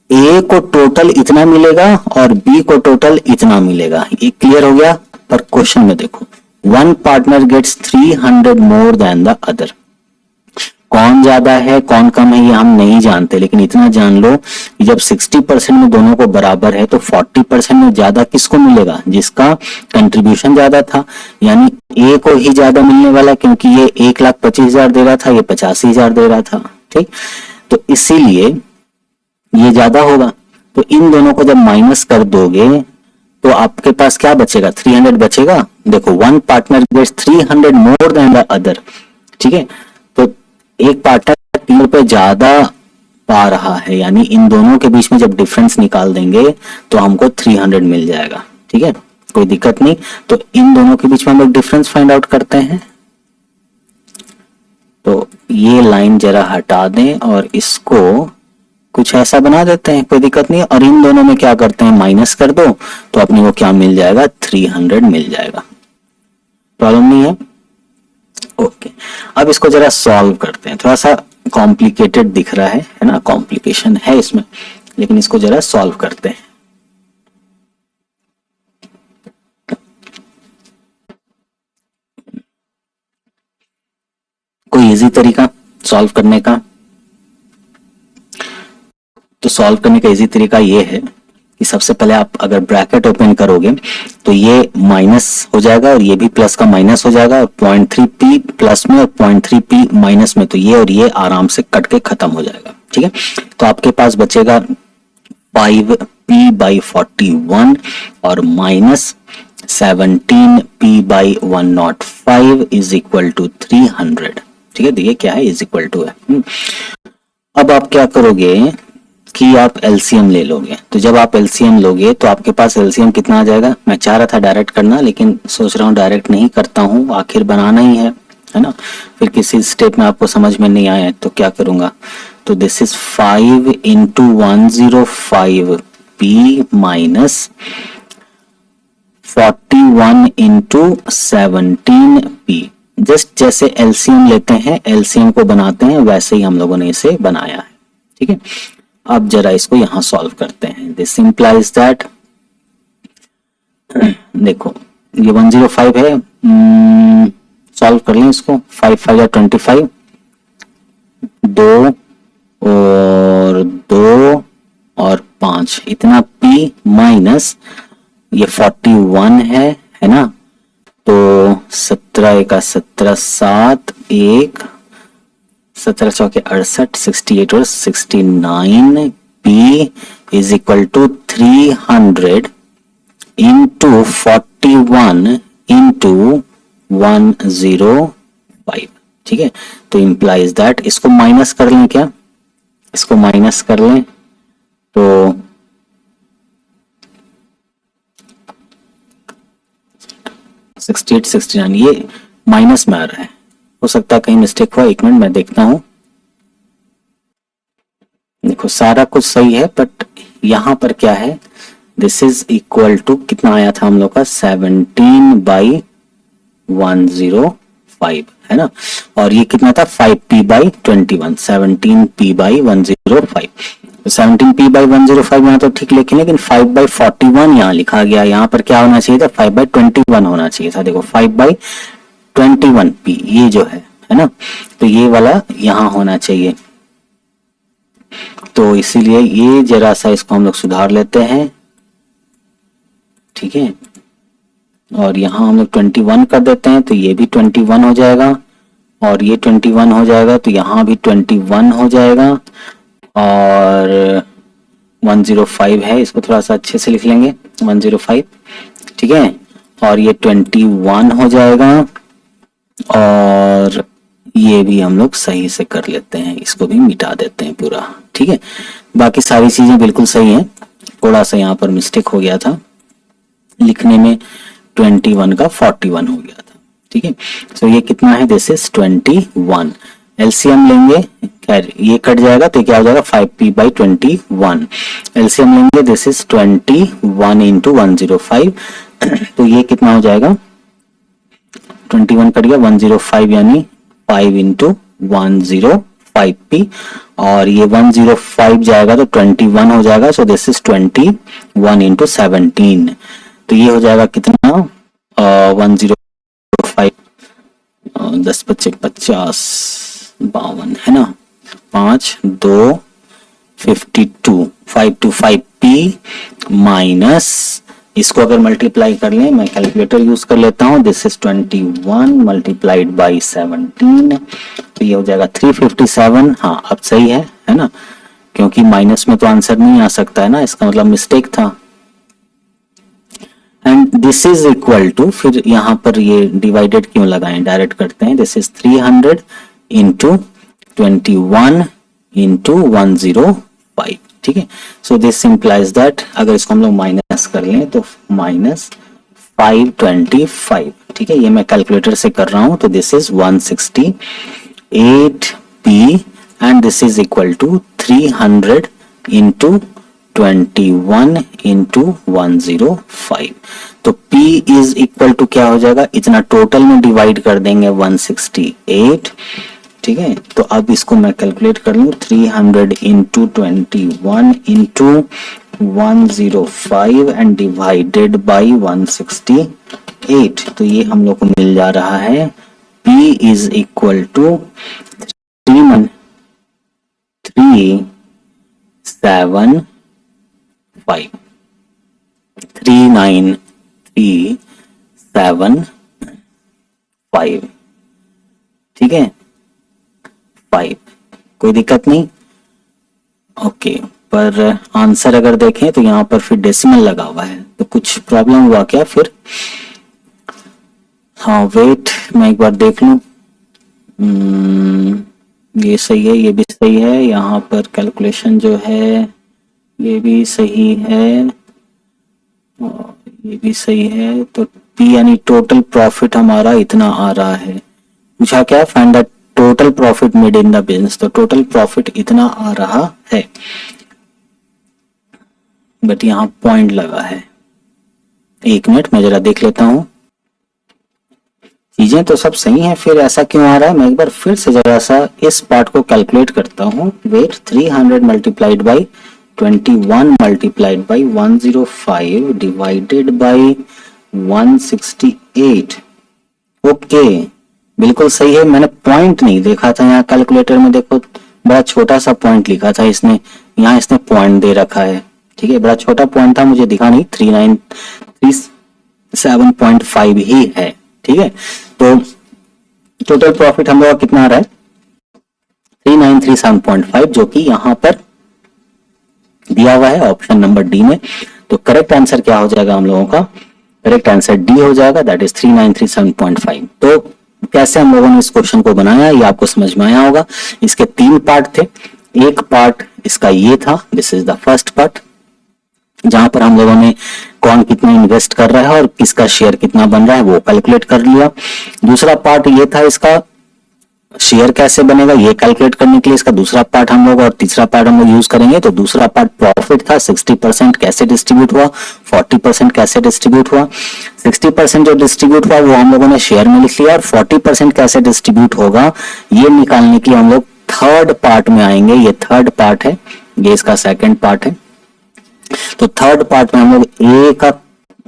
[SPEAKER 1] A को टोटल इतना मिलेगा और B को टोटल इतना मिलेगा, ये क्लियर हो गया, पर क्वेश्चन में देखो, one partner gets 300 more than the other, कौन ज्यादा है कौन कम है ये हम नहीं जानते, लेकिन इतना जान लो कि जब 60% में दोनों को बराबर है तो 40% में ज्यादा किसको मिलेगा, जिसका कंट्रीब्यूशन ज्यादा था, यानी A को ही ज्यादा मिलने वाला, क्योंकि ये 1,25,000 दे रहा था, ये 85,000 दे रहा था, ठीक, तो इसीलिए ये ज्यादा होगा, तो इन दोनों को जब माइनस कर दोगे तो आपके पास क्या बचेगा, 300 बचेगा, देखो one partner gets 300 more than the other, ठीक है, तो एक पार्टनर 3 रुपए ज्यादा पा रहा है, यानी इन दोनों के बीच में जब डिफरेंस निकाल देंगे तो हमको 300 मिल जाएगा, ठीक है, कोई दिक्कत नहीं, तो इन दोनों के बीच में हम लोग डिफरेंस फाइंड आउट करते हैं, तो ये लाइन जरा हटा दें और इसको कुछ ऐसा बना देते हैं, कोई दिक्कत नहीं, और इन दोनों में क्या करते हैं, माइनस कर दो, तो अपने को क्या मिल जाएगा, 300 मिल जाएगा, प्रॉब्लम नहीं है, ओके, अब इसको जरा सॉल्व करते हैं, थोड़ा सा कॉम्प्लिकेटेड दिख रहा है ना, कॉम्प्लिकेशन है इसमें, लेकिन इसको जरा सॉल्व करते हैं, कोई इजी तरीका सॉल्व करने का, तो सॉल्व करने का इजी तरीका ये है कि सबसे पहले आप अगर ब्रैकेट ओपन करोगे तो ये माइनस हो जाएगा और ये भी प्लस का माइनस हो जाएगा, और 0.3p प्लस में और 0.3p माइनस में, तो ये और ये आराम से कट के खत्म हो जाएगा, ठीक है, तो आपके पास बचेगा 5p/41 और minus 17p/105 is equal to 300, ठीक है, देखिए क्या है, इज इक्वल टू है। अब आप क्या करोगे कि आप एलसीएम ले लोगे, तो जब आप एलसीएम लोगे तो आपके पास एलसीएम कितना आ जाएगा, मैं चाह रहा था डायरेक्ट करना, लेकिन सोच रहा हूँ डायरेक्ट नहीं करता हूँ, आखिर बनाना ही है ना, फिर किसी स्टेप में आपको समझ में नहीं आया तो क्या करूंगा, तो this is 5 into 105p minus 41 into 17p, just जैसे एलसीएम लेते हैं एलसीएम को बनाते हैं वैसे ही हम लोगों ने इसे बनाया है, ठीक है। अब जरा इसको यहां सॉल्व करते हैं, दिस इंप्लाइज दैट, देखो ये 105 है, सॉल्व कर लें इसको। 5 5 या 25, 2 और 2 और 5, इतना p माइनस ये 41 है ना, तो 17 का 17, 7 1 17 चौके 68, 68 और 69, p is equal to 300 into 41 into 105। ठीक है, तो इंप्लाइज दैट, इसको माइनस कर लें क्या, इसको माइनस कर लें तो 68 69, ये माइनस में आ रहा है, हो सकता है कहीं मिस्टेक हुआ, एक मिनट मैं देखता हूं। देखो सारा कुछ सही है, बट यहां पर क्या है, दिस इज इक्वल टू कितना आया था हम लोग का 17/105 है ना, और ये कितना था 5p/21, 17p/105। तो 17p/105 यहाँ तो ठीक लिखे, लेकिन 5/41 यहाँ लिखा गया, यहाँ पर क्या होना चाहिए था 5/21 होना चाहिए था। देखो 5/21p ये जो है ना, तो ये वाला यहाँ होना चाहिए, तो इसीलिए ये जरा सा इसको हम लोग सुधार लेते हैं। ठीक है, और यहाँ हम लोग 21 कर देते हैं, तो ये भी 21 हो जाएगा, और ये 21 हो जाएगा, तो यहाँ भी 21 हो जाएगा, और 105 है, इसको थोड़ा सा अच्छे से लिख लेंगे 105। ठीक है, और ये 21 हो जाएगा, और ये भी हम लोग सही से कर लेते हैं, इसको भी मिटा देते हैं पूरा। ठीक है, बाकी सारी चीजें बिल्कुल सही हैं, थोड़ा सा यहाँ पर मिस्टेक हो गया था लिखने में, 21 का 41 हो गया था। ठीक है, सो ये कितना है, दिस इज 21। एलसीएम लेंगे, खैर ये कट जाएगा तो क्या हो जाएगा 5p/21। एलसीएम लेंगे, दिस इज 21 इंटू 105, तो ये कितना हो जाएगा, 21 कट गया, 105 यानी 5 इंटू 105p, और ये 105 जाएगा तो 21 हो जाएगा, सो दिस इज 21 इंटू 17, तो ये हो जाएगा कितना 105, 10 25 50 52 है ना, 5 2 52, 525p माइनस, इसको अगर मल्टीप्लाई कर लें, मैं कैलकुलेटर यूज कर लेता हूं, दिस इज 21 मल्टीप्लाइड बाई 17, तो ये हो जाएगा 357। हाँ अब सही है ना, क्योंकि माइनस में तो आंसर नहीं आ सकता है ना, इसका मतलब मिस्टेक था। And this is equal to, फिर यहाँ पर ये डिवाइडेड क्यों लगाएं, डायरेक्ट करते हैं, दिस इज 300 इंटू 21 इंटू 105। ठीक है, सो दिस इंप्लाइज दैट, अगर इसको हम लोग माइनस कर लें तो माइनस 525। ठीक है, ये मैं कैलकुलेटर से कर रहा हूं, तो this is 168p and this is equal to 300 into 21 into 105, तो p इज इक्वल टू क्या हो जाएगा, इतना टोटल में डिवाइड कर देंगे 168। ठीक है, तो अब इसको मैं कैलकुलेट कर लूं, 300 into 21 into 105 and divided by 168, तो ये हम लोग को मिल जा रहा है p इज इक्वल टू 3975375। ठीक है, 5, कोई दिक्कत नहीं। ओके, पर आंसर अगर देखें तो यहाँ पर फिर डेसिमल लगा हुआ है, तो कुछ प्रॉब्लम हुआ क्या फिर? हाँ वेट, मैं एक बार देख लूं। ये सही है, ये भी सही है, यहाँ पर कैलकुलेशन जो है ये भी सही है, और ये भी सही है, तो P यानी टोटल प्रॉफिट हमारा इतना आ रहा है। पूछा क्या, find the total profit made in the business, तो टोटल प्रॉफिट इतना आ रहा है, बट यहाँ पॉइंट लगा है। एक मिनट मैं जरा देख लेता हूं, चीजें तो सब सही हैं, फिर ऐसा क्यों आ रहा है? मैं एक बार फिर से जरा सा इस पार्ट को कैलकुलेट करता हूं। Wait, 300 multiplied by 21 multiplied by 105 divided by 168। Okay, बिल्कुल सही है। मैंने पॉइंट नहीं देखा था यहाँ कैलकुलेटर में, देखो बड़ा छोटा सा पॉइंट लिखा था इसने, यहाँ इसने पॉइंट दे रखा है। ठीक है, बड़ा छोटा पॉइंट था, मुझे दिखा नहीं। 3937.5 ही है। ठीक है, तो टोटल प्रॉफिट हम लोग का कितना आ रहा है? 3937.5, जो कि यहां पर दिया हुआ है ऑप्शन नंबर डी में। तो करेक्ट आंसर क्या हो जाएगा हम लोगों का? करेक्ट आंसर डी हो जाएगा, दैट इज 3937.5। तो कैसे हम लोगों ने इस क्वेश्चन को बनाया ये आपको समझ में आया होगा। इसके 3 पार्ट थे। एक पार्ट इसका ये था, this is the first part, जहां पर हम लोगों ने कौन कितना इन्वेस्ट कर रहा है और किसका शेयर कितना बन रहा है वो कैलकुलेट कर लिया। दूसरा पार्ट ये था, इसका शेयर कैसे बनेगा ये कैलकुलेट करने के लिए इसका दूसरा पार्ट हम लोग, और तीसरा पार्ट हम लोग यूज करेंगे। तो दूसरा पार्ट प्रॉफिट था, 60% कैसे डिस्ट्रीब्यूट हुआ, 40% कैसे डिस्ट्रीब्यूट हुआ। 60% जो डिस्ट्रीब्यूट हुआ वो हम लोगों ने शेयर में लिख लिया, और 40% कैसे डिस्ट्रीब्यूट होगा ये निकालने के लिए हम लोग थर्ड पार्ट में आएंगे। ये थर्ड पार्ट है, ये इसका सेकेंड पार्ट है। तो थर्ड पार्ट में हम लोग ए का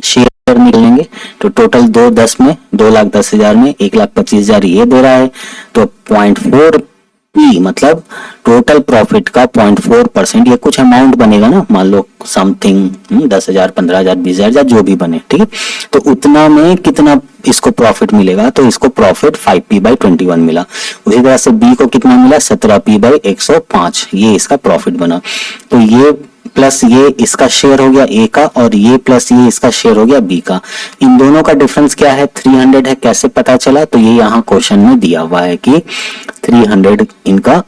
[SPEAKER 1] शेयर निकलेंगे। तो टोटल 210 में 2,10,000 में 1,25,000 ये दे रहा है। तो 0.4 पी मतलब टोटल प्रॉफिट का 0.4%, ये कुछ अमाउंट बनेगा ना, मान लो समथिंग 10,000 15,000 20,000 जो भी बने। ठीक है, तो उतना में कितना इसको प्रॉफिट मिलेगा? तो इसको प्रॉफिट 5p/21 मिला। उसी तरह से बी को कितना मिला? 17p/105, ये इसका प्रॉफिट बना। तो ये प्लस ये इसका शेयर हो गया ए का, और ये प्लस ये इसका शेयर हो गया बी का। इन दोनों का डिफरेंस क्या है? 300 है। कैसे पता चला? तो ये यहाँ क्वेश्चन में दिया हुआ है कि 300 इनका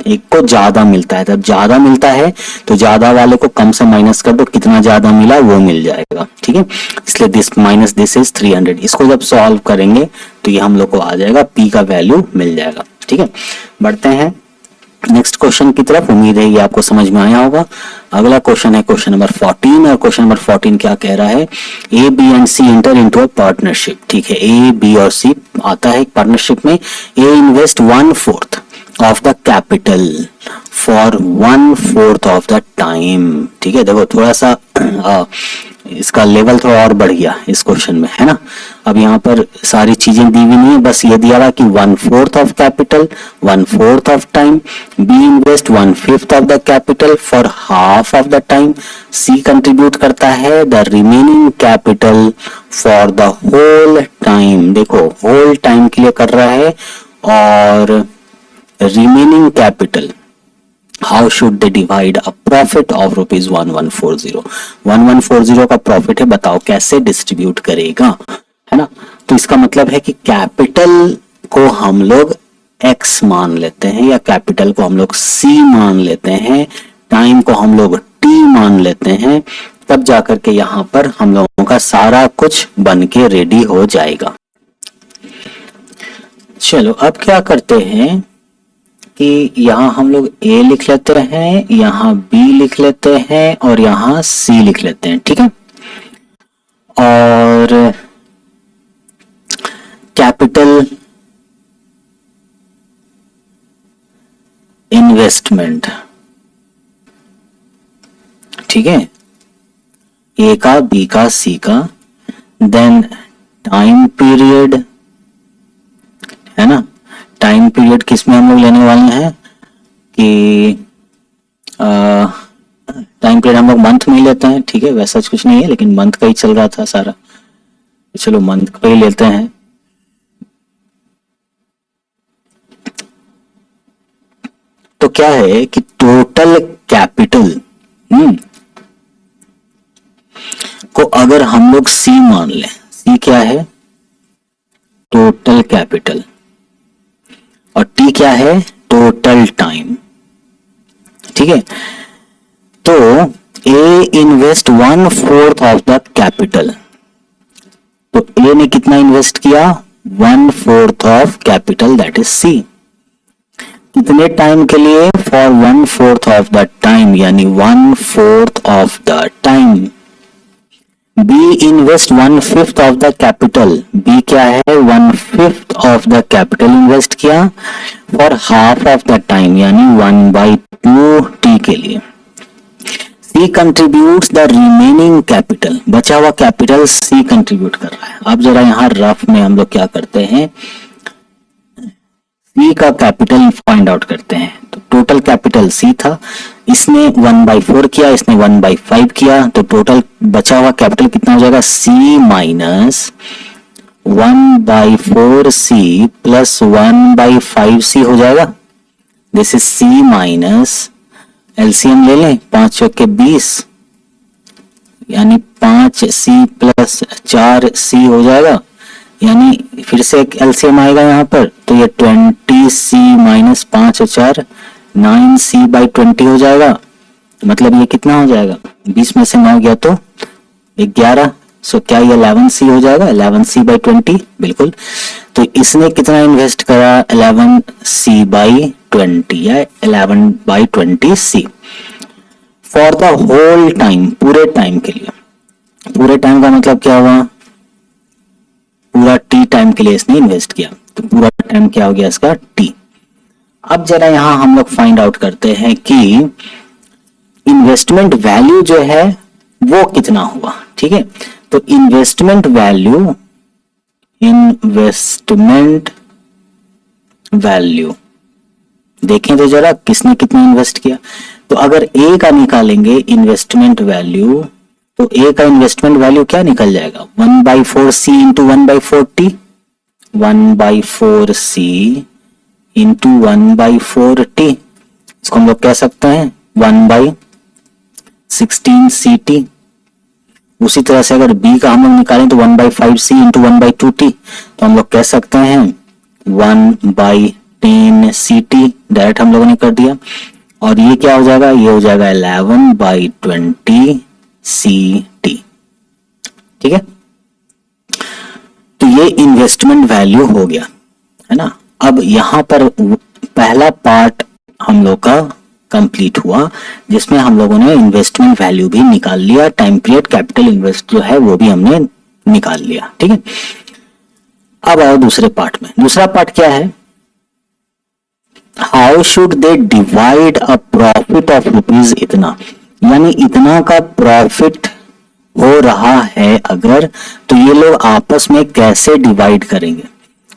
[SPEAKER 1] एक को ज्यादा मिलता है। तब ज्यादा मिलता है तो ज्यादा वाले को कम से माइनस कर दो, कितना ज्यादा मिला वो मिल जाएगा। ठीक है, इसलिए दिस माइनस दिस इज 300। इसको जब सॉल्व करेंगे तो ये हम लोग को आ जाएगा, पी का वैल्यू मिल जाएगा। ठीक है, बढ़ते हैं नेक्स्ट क्वेश्चन की तरफ। उम्मीद है ये आपको समझ में आया होगा। अगला क्वेश्चन है क्वेश्चन नंबर 14, और क्वेश्चन नंबर 14 क्या कह रहा है? A B and C enter into a partnership. ठीक है, ए बी और सी आता है एक पार्टनरशिप में। A invest 1/4 of the capital for 1/4 of the time. ठीक है, देखो थोड़ा सा इसका लेवल थोड़ा और बढ़ गया इस क्वेश्चन में, है ना। अब यहाँ पर सारी चीजें दी हुई नहीं है, बस ये दिया रहा कि 1/4 of capital 1/4 of time. B invest 1/5 of the capital for half of the time. C contribute करता है the remaining capital for the whole time. देखो होल टाइम के लिए कर रहा है, और remaining capital how should they divide a profit of ₹1140। 1140 का प्रॉफिट है, बताओ कैसे डिस्ट्रीब्यूट करेगा, है ना। तो इसका मतलब है कि कैपिटल को हम लोग x मान लेते हैं, या कैपिटल को हम लोग c मान लेते हैं, टाइम को हम लोग t मान लेते हैं, तब जाकर के यहां पर हम लोगों का सारा कुछ बन के रेडी हो जाएगा। चलो अब क्या करते हैं कि यहाँ हम लोग A लिख लेते हैं, यहाँ B लिख लेते हैं, और यहाँ C लिख लेते हैं। ठीक है, और कैपिटल इन्वेस्टमेंट, ठीक है, A का, B का, C का, देन टाइम पीरियड, है ना। टाइम पीरियड किसमें हम लोग लेने वाले हैं कि टाइम पीरियड हम लोग मंथ में ही लेते हैं। ठीक है, वैसा कुछ नहीं है, लेकिन मंथ का ही चल रहा था सारा, चलो मंथ का ही लेते हैं। तो क्या है कि टोटल कैपिटल को अगर हम लोग सी मान लें, सी क्या है? टोटल कैपिटल, और टी क्या है? Total time. ठीक है, तो A invest 1/4 of the capital. तो ए ने कितना इन्वेस्ट किया? 1/4 of capital, that is C. कितने टाइम के लिए? फॉर 1/4 ऑफ द टाइम, यानी 1/4 of the time. B invest 1/5 of the capital. B क्या है? 1/5 ऑफ द कैपिटल इन्वेस्ट किया for half of the time, यानी 1/2 टी के लिए। C contributes the remaining capital, बचा हुआ कैपिटल सी कंट्रीब्यूट कर रहा है। अब जरा यहाँ रफ में हम लोग क्या करते हैं, सी का कैपिटल फाइंड आउट करते हैं। तो टोटल कैपिटल सी था, इसने 1/4 किया, इसने 1/5 किया, तो टोटल बचा हुआ कैपिटल कितना हो जाएगा, सी माइनस 1/4 सी प्लस 1/5 सी हो जाएगा। This is C minus, LCM ले लें, 5 चौके 20, यानी 5c प्लस 4c हो जाएगा, यानी फिर से एक एलसीएम आएगा यहाँ पर, तो ये 20c माइनस 5 और 4 9c/20 हो जाएगा। मतलब ये कितना हो जाएगा, 20 में से 9 गया तो 11, सो क्या ये 11c हो जाएगा, 11c/20 बिल्कुल। तो इसने कितना इन्वेस्ट करा, 11c/20 या 11/20c for the whole time, पूरे टाइम के लिए। पूरे टाइम का मतलब क्या हुआ, पूरा टी टाइम के लिए इसने इन्वेस्ट किया, तो पूरा टाइम क्या हो गया इसका, टी। अब जरा यहां हम लोग फाइंड आउट करते हैं कि इन्वेस्टमेंट वैल्यू जो है वो कितना हुआ। ठीक है, तो इन्वेस्टमेंट वैल्यू, इन्वेस्टमेंट वैल्यू देखें तो जरा किसने कितना इन्वेस्ट किया। तो अगर ए का निकालेंगे इन्वेस्टमेंट वैल्यू, तो ए का इन्वेस्टमेंट वैल्यू क्या निकल जाएगा, 1/4 सी इंटू 1/4 टी, 1/4 सी इंटू 1/4 टी, इसको हम लोग कह सकते हैं 1/16 सी टी। उसी तरह से अगर बी का हम लोग निकालें तो 1/5 सी इंटू 1/2 टी, तो हम लोग कह सकते हैं 1/10 सी टी, डायरेक्ट हम लोगों ने कर दिया। और ये क्या हो जाएगा, ये हो जाएगा 11/20 सी टी। ठीक है, तो ये इन्वेस्टमेंट वैल्यू हो गया, है ना। अब यहां पर पहला पार्ट हम लोग का कंप्लीट हुआ, जिसमें हम लोगों ने इन्वेस्टमेंट वैल्यू भी निकाल लिया, टाइम पीरियड कैपिटल इन्वेस्ट जो है वो भी हमने निकाल लिया। ठीक है, अब आओ दूसरे पार्ट में। दूसरा पार्ट क्या है, how should they divide a profit of rupees इतना, यानी इतना का प्रॉफिट हो रहा है अगर, तो ये लोग आपस में कैसे डिवाइड करेंगे।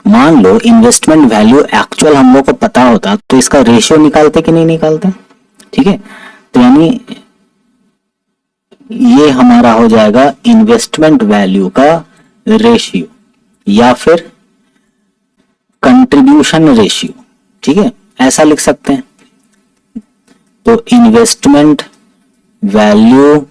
[SPEAKER 1] मान लो इन्वेस्टमेंट वैल्यू एक्चुअल हम लोग को पता होता तो इसका रेशियो निकालते कि नहीं निकालते। ठीक है, तो यानी ये हमारा हो जाएगा इन्वेस्टमेंट वैल्यू का रेशियो या फिर कंट्रीब्यूशन रेशियो। ठीक है, ऐसा लिख सकते हैं। तो इन्वेस्टमेंट वैल्यू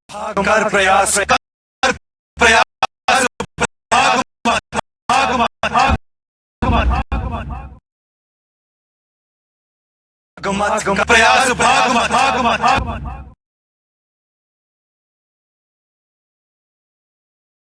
[SPEAKER 2] कर प्रयास कर प्रयास भाग मत प्रयास भाग मत